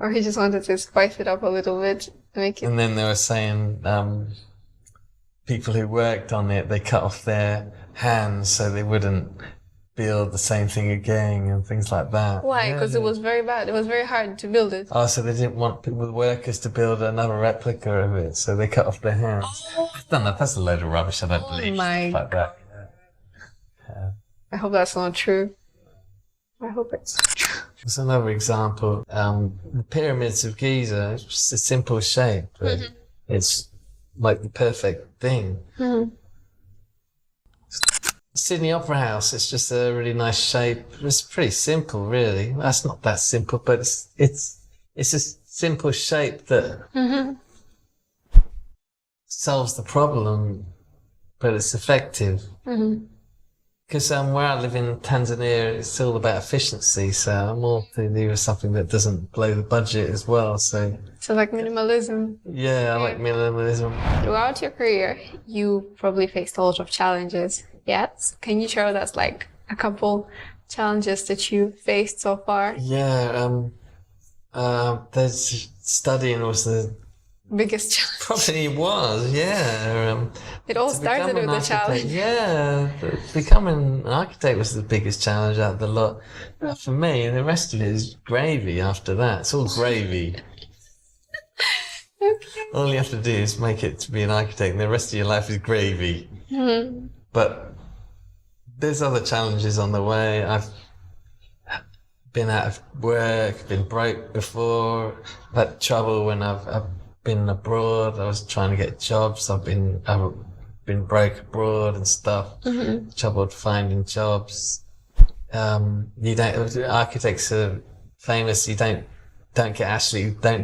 or he just wanted to spice it up a little bit, make it.
And then they were saying people who worked on it, they cut off their hands so they wouldn't build the same thing again and things like that.
Why? Because it was very bad. It was very hard to build it.
Oh, so they didn't want people, the workers to build another replica of it, so they cut off their hands. I don't know, that's a load of rubbish. I don't believe
my
stuff like that. Yeah.
I hope that's not true. I hope it's not true.
There's another example. The pyramids of Giza, it's just a simple shape, but it's like the perfect thing. Sydney Opera House, it's just a really nice shape. It's pretty simple, really. That's not that simple, but it's a simple shape that solves the problem, but it's effective. Because where I live in Tanzania, it's all about efficiency, so I'm all to do with something that doesn't blow the budget as well. So
like minimalism.
Yeah, I like minimalism.
Throughout your career, you probably faced a lot of challenges. Yes? Can you share with us like a couple challenges that you faced so far?
Yeah, there's studying was the
biggest challenge.
Probably was, yeah.
It all started with a challenge.
Yeah, becoming an architect was the biggest challenge out of the lot. For me, and the rest of it is gravy after that. It's all gravy.
Okay.
All you have to do is make it to be an architect, and the rest of your life is gravy. But there's other challenges on the way. I've been out of work, been broke before, I've had trouble when I've been abroad. I was trying to get jobs. I've been broke abroad and stuff. Troubled finding jobs. Architects are famous. You don't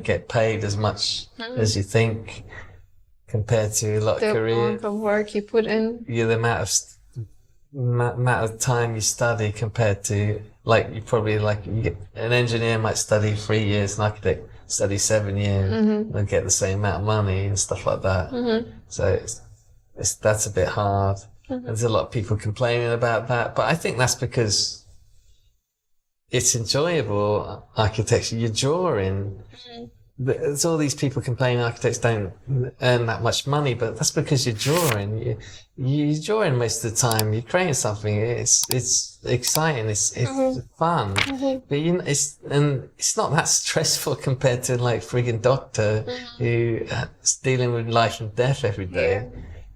get paid as much as you think compared to a lot of careers.
The amount of work you put in.
Yeah, the amount of time you study compared to you get, an engineer might study 3 years, an architect study 7 years, and get the same amount of money and stuff like that. So that's a bit hard. There's a lot of people complaining about that, but I think that's because it's enjoyable architecture. You're drawing. There's all these people complaining architects don't earn that much money, but that's because you're drawing. You're drawing most of the time. You're creating something. It's exciting. It's fun. But it's not that stressful compared to friggin' doctor who's dealing with life and death every day.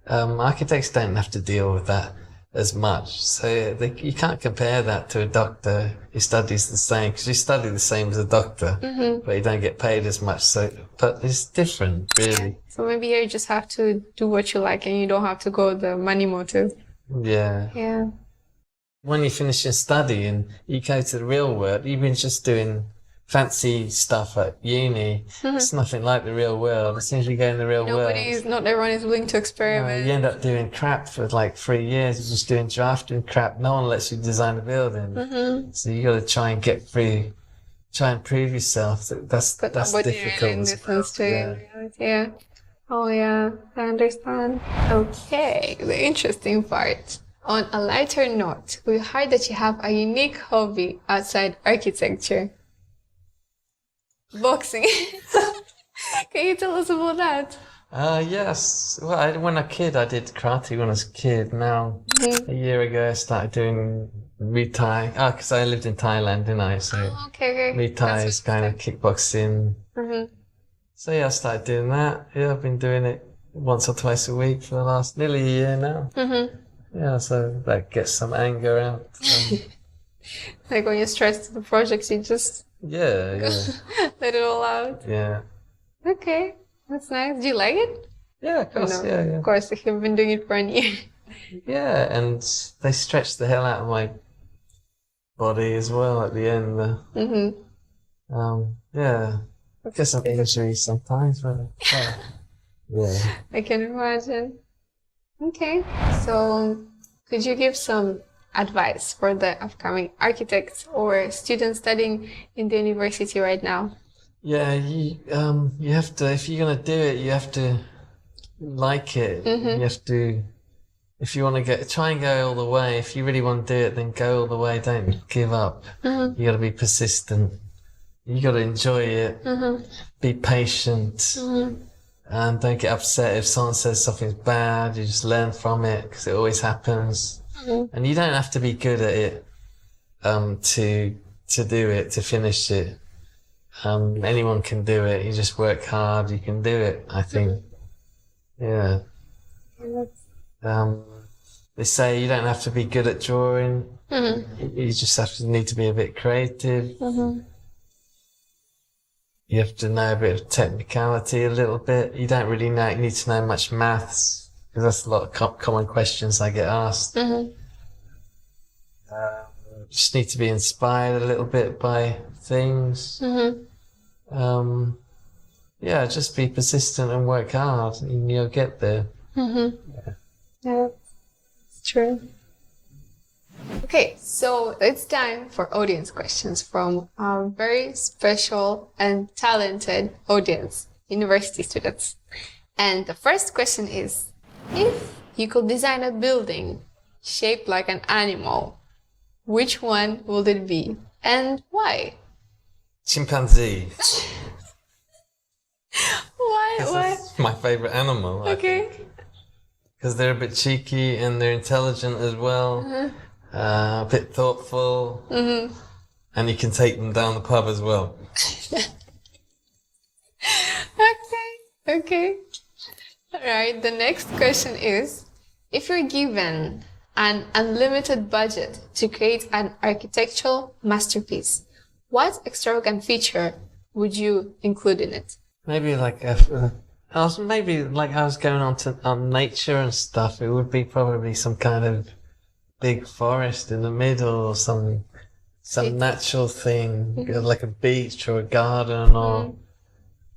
Architects don't have to deal with that as much, so you can't compare that to a doctor who studies the same, because you study the same as a doctor, but you don't get paid as much. But it's different, really.
So maybe you just have to do what you like, and you don't have to go the money motive.
Yeah. When you finish your study and you go to the real world, you've been just doing fancy stuff at uni. It's nothing like the real world. As soon as you go in the real world,
not everyone is willing to experiment.
You end up doing crap for 3 years. You're just doing drafting crap. No one lets you design a building. So you got to try and get through, try and prove yourself. That's difficult.
Yeah. Oh yeah, I understand. Okay, the interesting part. On a lighter note, we heard that you have a unique hobby outside architecture. Boxing. Can you tell us about that?
Yes. Well, when I was a kid, I did karate when I was a kid. Now, a year ago, I started doing Muay Thai. Because I lived in Thailand, didn't I? So
okay.
Muay Thai is kind of kickboxing. So yeah, I started doing that. Yeah, I've been doing it once or twice a week for the last nearly a year now. Yeah, so that gets some anger out.
Like when you're stressed to the projects, you just...
Yeah.
let it all out.
Yeah.
Okay, that's nice. Do you like it?
Yeah, of course. Yeah.
Of course, if you've been doing it for a year.
Yeah, and they stretch the hell out of my body as well at the end. Yeah. I guess I'm injuries sometimes, but yeah.
I can imagine. Okay, so could you give some advice for the upcoming architects or students studying in the university right now?
Yeah, you have to, if you're going to do it, you have to like it. You have to, if you want to try and go all the way. If you really want to do it, then go all the way. Don't give up. You got to be persistent. You got to enjoy it. Be patient. And don't get upset if someone says something's bad. You just learn from it, because it always happens. And you don't have to be good at it to do it, to finish it. Anyone can do it. You just work hard. You can do it, I think. Yeah. They say you don't have to be good at drawing. You just need to be a bit creative. You have to know a bit of technicality, a little bit. You don't really need to know much maths, because that's a lot of common questions I get asked. Just need to be inspired a little bit by things. Yeah, just be persistent and work hard, and you'll get there.
Yeah, it's true. Okay, so it's time for audience questions from our very special and talented audience, university students. And the first question is, if you could design a building shaped like an animal, which one would it be and why?
Chimpanzee.
Why?
That's my favourite animal.
Okay.
Because they're a bit cheeky and they're intelligent as well. A bit thoughtful. And you can take them down the pub as well.
Okay. Alright, the next question is, if you're given an unlimited budget to create an architectural masterpiece, what extravagant feature would you include in it?
Maybe like I was going on nature and stuff. It would be probably some kind of big forest in the middle, or some natural thing, like a beach or a garden, or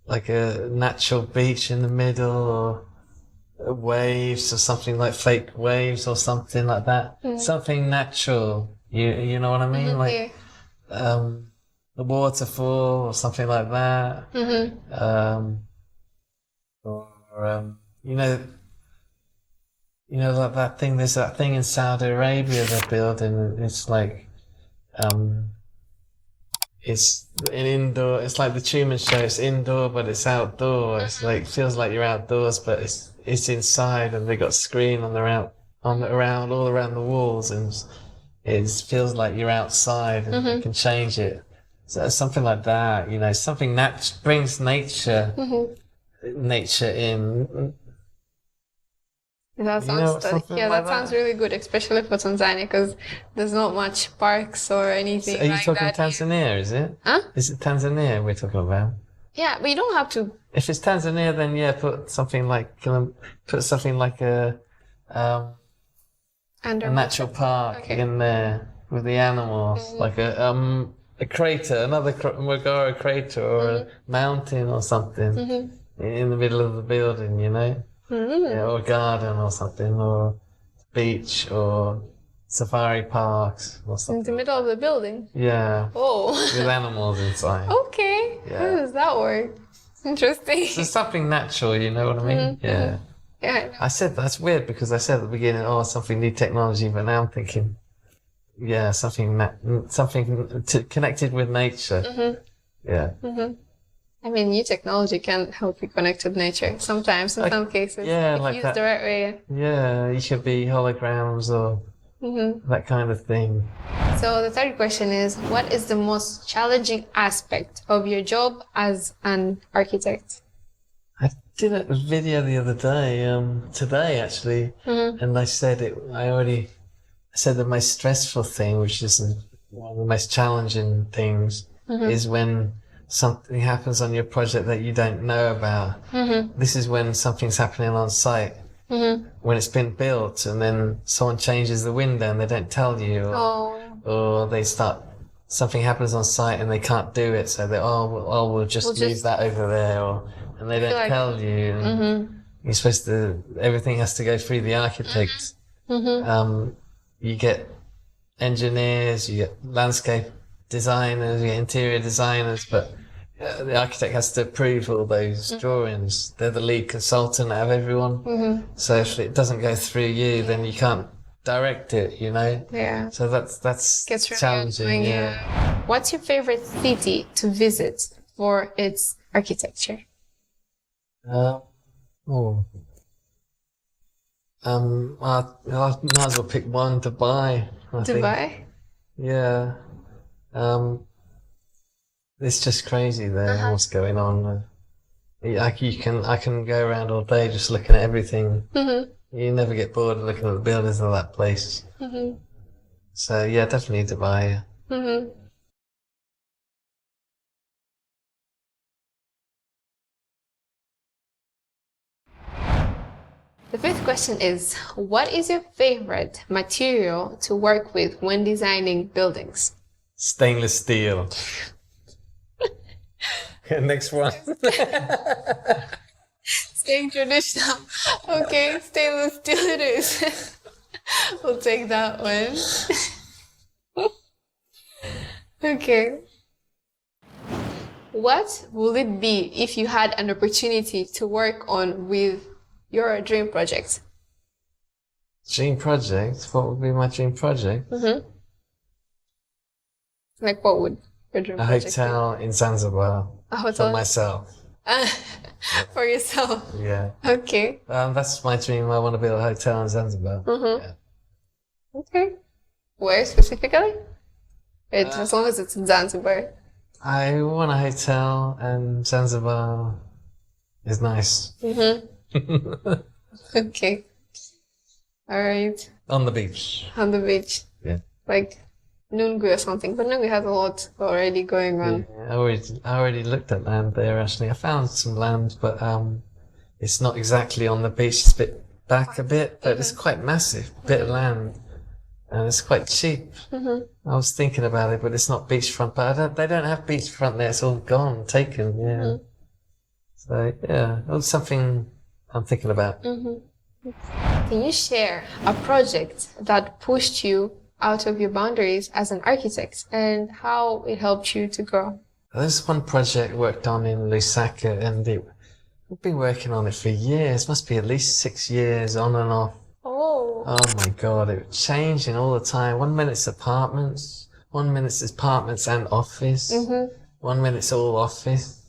like a natural beach in the middle, or waves, or something like fake waves or something like that. Something natural. You know what I mean? Like the waterfall or something like that. Like that thing. There's that thing in Saudi Arabia they're building. It's like, it's an indoor. It's like the Truman Show. It's indoor, but it's outdoor. It's like, feels like you're outdoors, but it's inside, and they got screen all around the walls, and it feels like you're outside, and you can change it. So something like that, something that brings nature in.
That sounds really good, especially for Tanzania, because there's not much parks or anything.
So are you talking Tanzania? Is it?
Huh?
Is it Tanzania we're talking about?
Yeah, but you don't have to.
If it's Tanzania, then yeah, put something like a natural park in there with the animals, like a crater, another Magara crater, or a mountain or something in the middle of the building, or a garden or something, or beach, or safari parks or something.
In the middle of the building?
Yeah.
Oh.
With animals inside.
Okay. Yeah. How does that work? Interesting.
So something natural, you know what I mean? Yeah.
Yeah.
I said that's weird, because I said at the beginning, something new technology, but now I'm thinking, yeah, something connected with nature. Yeah.
I mean, new technology can help you connect with nature sometimes, in some cases.
Yeah,
if
like
used
that.
the right way.
Yeah, it should be holograms or that kind of thing.
So the third question is, what is the most challenging aspect of your job as an architect?
I did a video the other day, today actually, and I said the most stressful thing, which is one of the most challenging things, is when something happens on your project that you don't know about. This is when something's happening on site, when it's been built, and then someone changes the window and they don't tell you, or something happens on site and they can't do it, so we'll just leave that over there, and they don't tell you. And you're supposed to, everything has to go through the architect. You get engineers, you get landscape designers, you get interior designers, but the architect has to approve all those drawings. They're the lead consultant out of everyone. So if it doesn't go through you, then you can't direct it, you know?
Yeah.
So that's
Gets really
challenging,
annoying,
yeah.
What's your favorite city to visit for its architecture?
I might as well pick one, Dubai. I think.
Dubai?
Yeah. It's just crazy there, what's going on. I can go around all day just looking at everything. You never get bored of looking at the buildings of that place. So yeah, definitely Dubai.
The fifth question is, what is your favorite material to work with when designing buildings?
Stainless steel. Next one.
Staying traditional. Okay, stainless steel it is. We'll take that one. Okay. What would it be if you had an opportunity to work on with your dream project?
Dream project? What would be my dream project?
Like, what would your dream
A
project
hotel in Zanzibar.
A hotel?
For myself.
For yourself?
Yeah.
Okay.
That's my dream. I want to build a hotel in Zanzibar. Yeah.
Okay. Where specifically? As long as it's in Zanzibar.
I want a hotel, and Zanzibar is nice.
Okay. All right.
On the beach.
On the beach.
Yeah.
Like Nungu or something. But Nungu has a lot already going on.
Yeah, I already looked at land there, actually. I found some land, but it's not exactly on the beach. It's a bit back a bit, but it's quite massive bit of land. And it's quite cheap. I was thinking about it, but it's not beachfront. But they don't have beachfront there. It's all gone, taken. Yeah. So yeah, that's something I'm thinking about.
Can you share a project that pushed you out of your boundaries as an architect and how it helped you to grow?
There's one project worked on in Lusaka, and we've been working on it for years. Must be at least 6 years, on and off. Oh my God, it was changing all the time. 1 minute it's apartments, 1 minute it's apartments and office, 1 minute it's all office.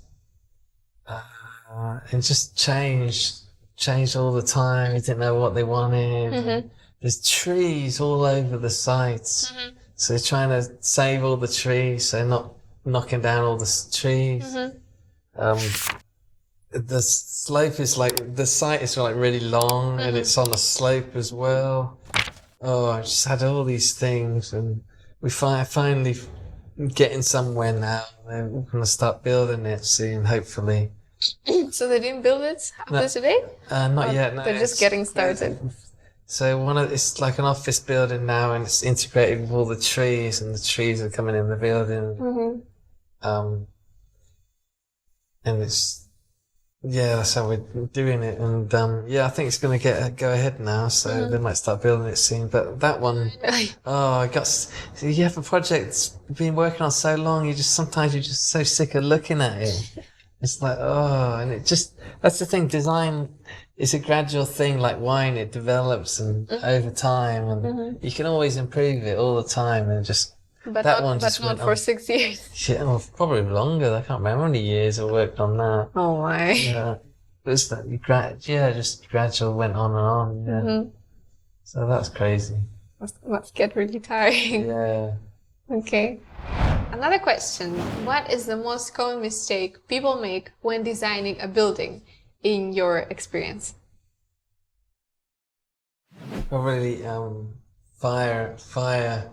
And just changed all the time. We didn't know what they wanted. There's trees all over the sites. So they're trying to save all the trees, so not knocking down all the trees. The slope is like, the site is like really long and it's on a slope as well. Oh, I just had all these things, and we finally getting somewhere now. We're going to start building it soon, hopefully.
So they didn't build it after today?
Not yet. No,
they're just getting started.
So it's like an office building now, and it's integrated with all the trees, and the trees are coming in the building. And that's how we're doing it. And I think it's going to go ahead now, so they might start building it soon. But that one, you have a project that's been working on so long, sometimes you're just so sick of looking at it. It's like, and that's the thing, design is a gradual thing, like wine. It develops and over time, and you can always improve it all the time, and
But
that
not,
one just
but
went
not for
on.
6 years.
Shit, probably longer. I can't remember how many years I worked on that.
Oh my.
Yeah. It was just gradual, went on and on. Yeah. So that's crazy.
Must get really tiring.
Yeah.
Okay. Another question. What is the most common mistake people make when designing a building, in your experience?
Probably fire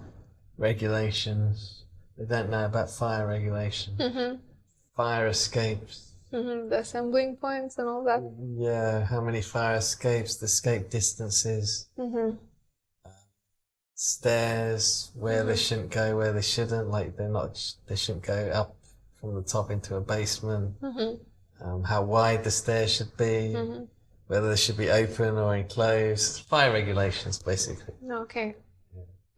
regulations. They don't know about fire regulations. Fire escapes.
The assembling points and all that.
Yeah, how many fire escapes, the escape distances. Stairs, where they shouldn't go, where they shouldn't. Like they shouldn't go up from the top into a basement. How wide the stairs should be. Whether they should be open or enclosed. Fire regulations, basically.
Okay.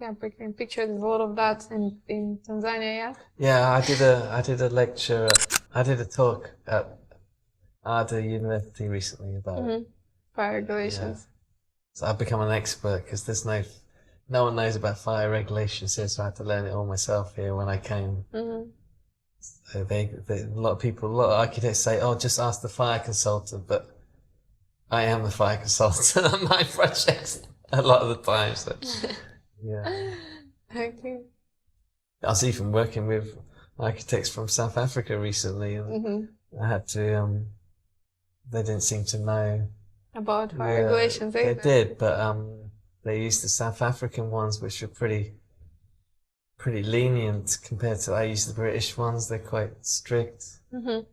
Yeah, I can picture there's a lot of that in Tanzania, yeah?
Yeah, I did a lecture at I did a talk at Arda University recently about
fire regulations.
So I've become an expert because there's no one knows about fire regulations here, so I had to learn it all myself here when I came. So a lot of architects say, "Oh, just ask the fire consultant," but I am the fire consultant on my projects a lot of the time. So yeah.
Okay.
I was even working with architects from South Africa recently, and I had to. They didn't seem to know
about fire regulations.
They did, but they used the South African ones, which were pretty lenient compared to. I used the British ones. They're quite strict. So,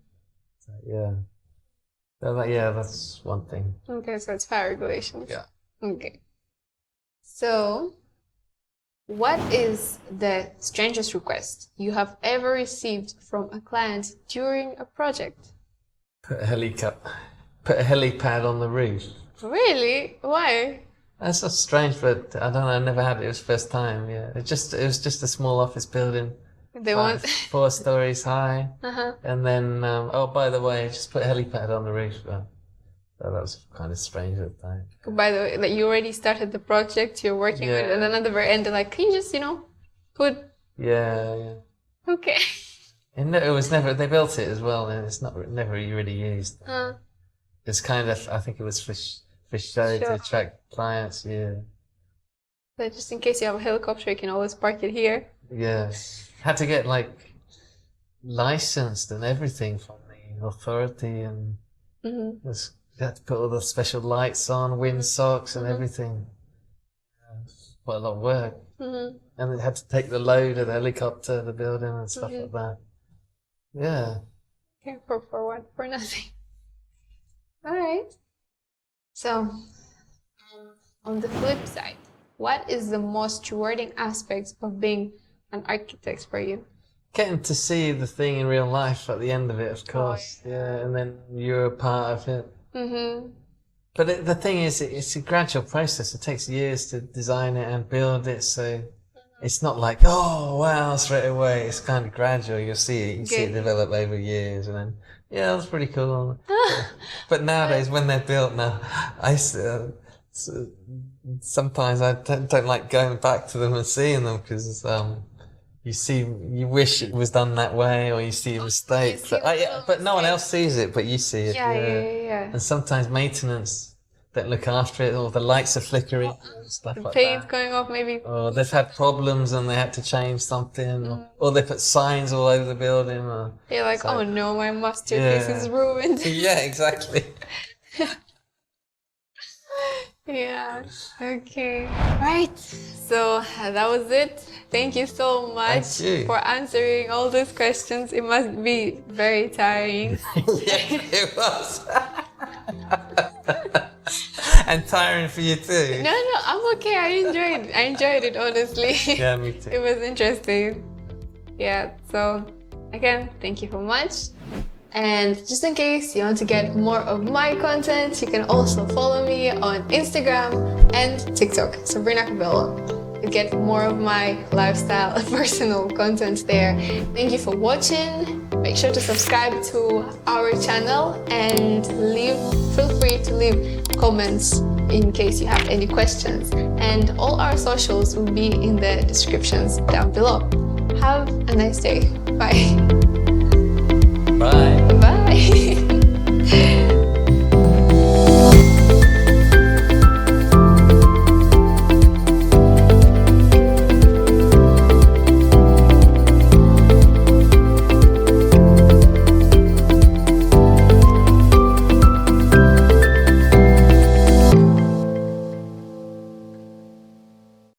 yeah. That's one thing.
Okay, so it's fire regulations.
Yeah.
Okay. So, what is the strangest request you have ever received from a client during a project?
Put a helipad on the roof.
Really? Why?
That's so strange, but I don't know. I never had it. It was the first time. Yeah, it was just a small office building.
They want
4 stories high, and then oh, by the way, just put a helipad on the roof. So that was kind of strange at the time.
By the way, like you already started the project you're working with, and then at the very end, they're like, "Can you just, put?"
Yeah.
Okay.
And it was never. They built it as well, and it's never really used. It's kind of. I think it was for show to attract clients. Yeah.
So just in case you have a helicopter, you can always park it here.
Yeah. Had to get licensed and everything from the authority, and you had to put all the special lights on, windsocks, and everything. Quite a lot of work. And they had to take the load of the helicopter, the building, and stuff like that. Yeah.
Okay, for what? For nothing. All right. So, on the flip side, what is the most rewarding aspect of being an architect for you?
Getting to see the thing in real life at the end of it, of course. Yeah, and then you're a part of it. But the thing is, it's a gradual process. It takes years to design it and build it, so it's not like, oh, wow, straight away. It's kind of gradual. You'll see it. You see it develop over years, and then, yeah, that's pretty cool. But nowadays, when they're built now, sometimes I don't like going back to them and seeing them because you wish it was done that way, or you see a mistake. But no one else sees it, but you see it. Yeah. And sometimes maintenance don't look after it, or the lights are flickering, and stuff like that.
Paint going off, maybe.
Or they've had problems and they had to change something, or they put signs all over the building.
You're like, oh no, my masterpiece is ruined.
Yeah, exactly.
Yeah. Okay. Right. So that was it. Thank you so much for answering all those questions. It must be very tiring.
Yeah, it was. And tiring for you too.
No, I'm okay. I enjoyed it, honestly.
Yeah, me too.
It was interesting. Yeah. So again, thank you so much. And just in case you want to get more of my content, you can also follow me on Instagram and TikTok, Sabrina Kabelwa. You get more of my lifestyle and personal content there. Thank you for watching. Make sure to subscribe to our channel and feel free to leave comments in case you have any questions. And all our socials will be in the descriptions down below. Have a nice day. Bye.
Bye.
Bye.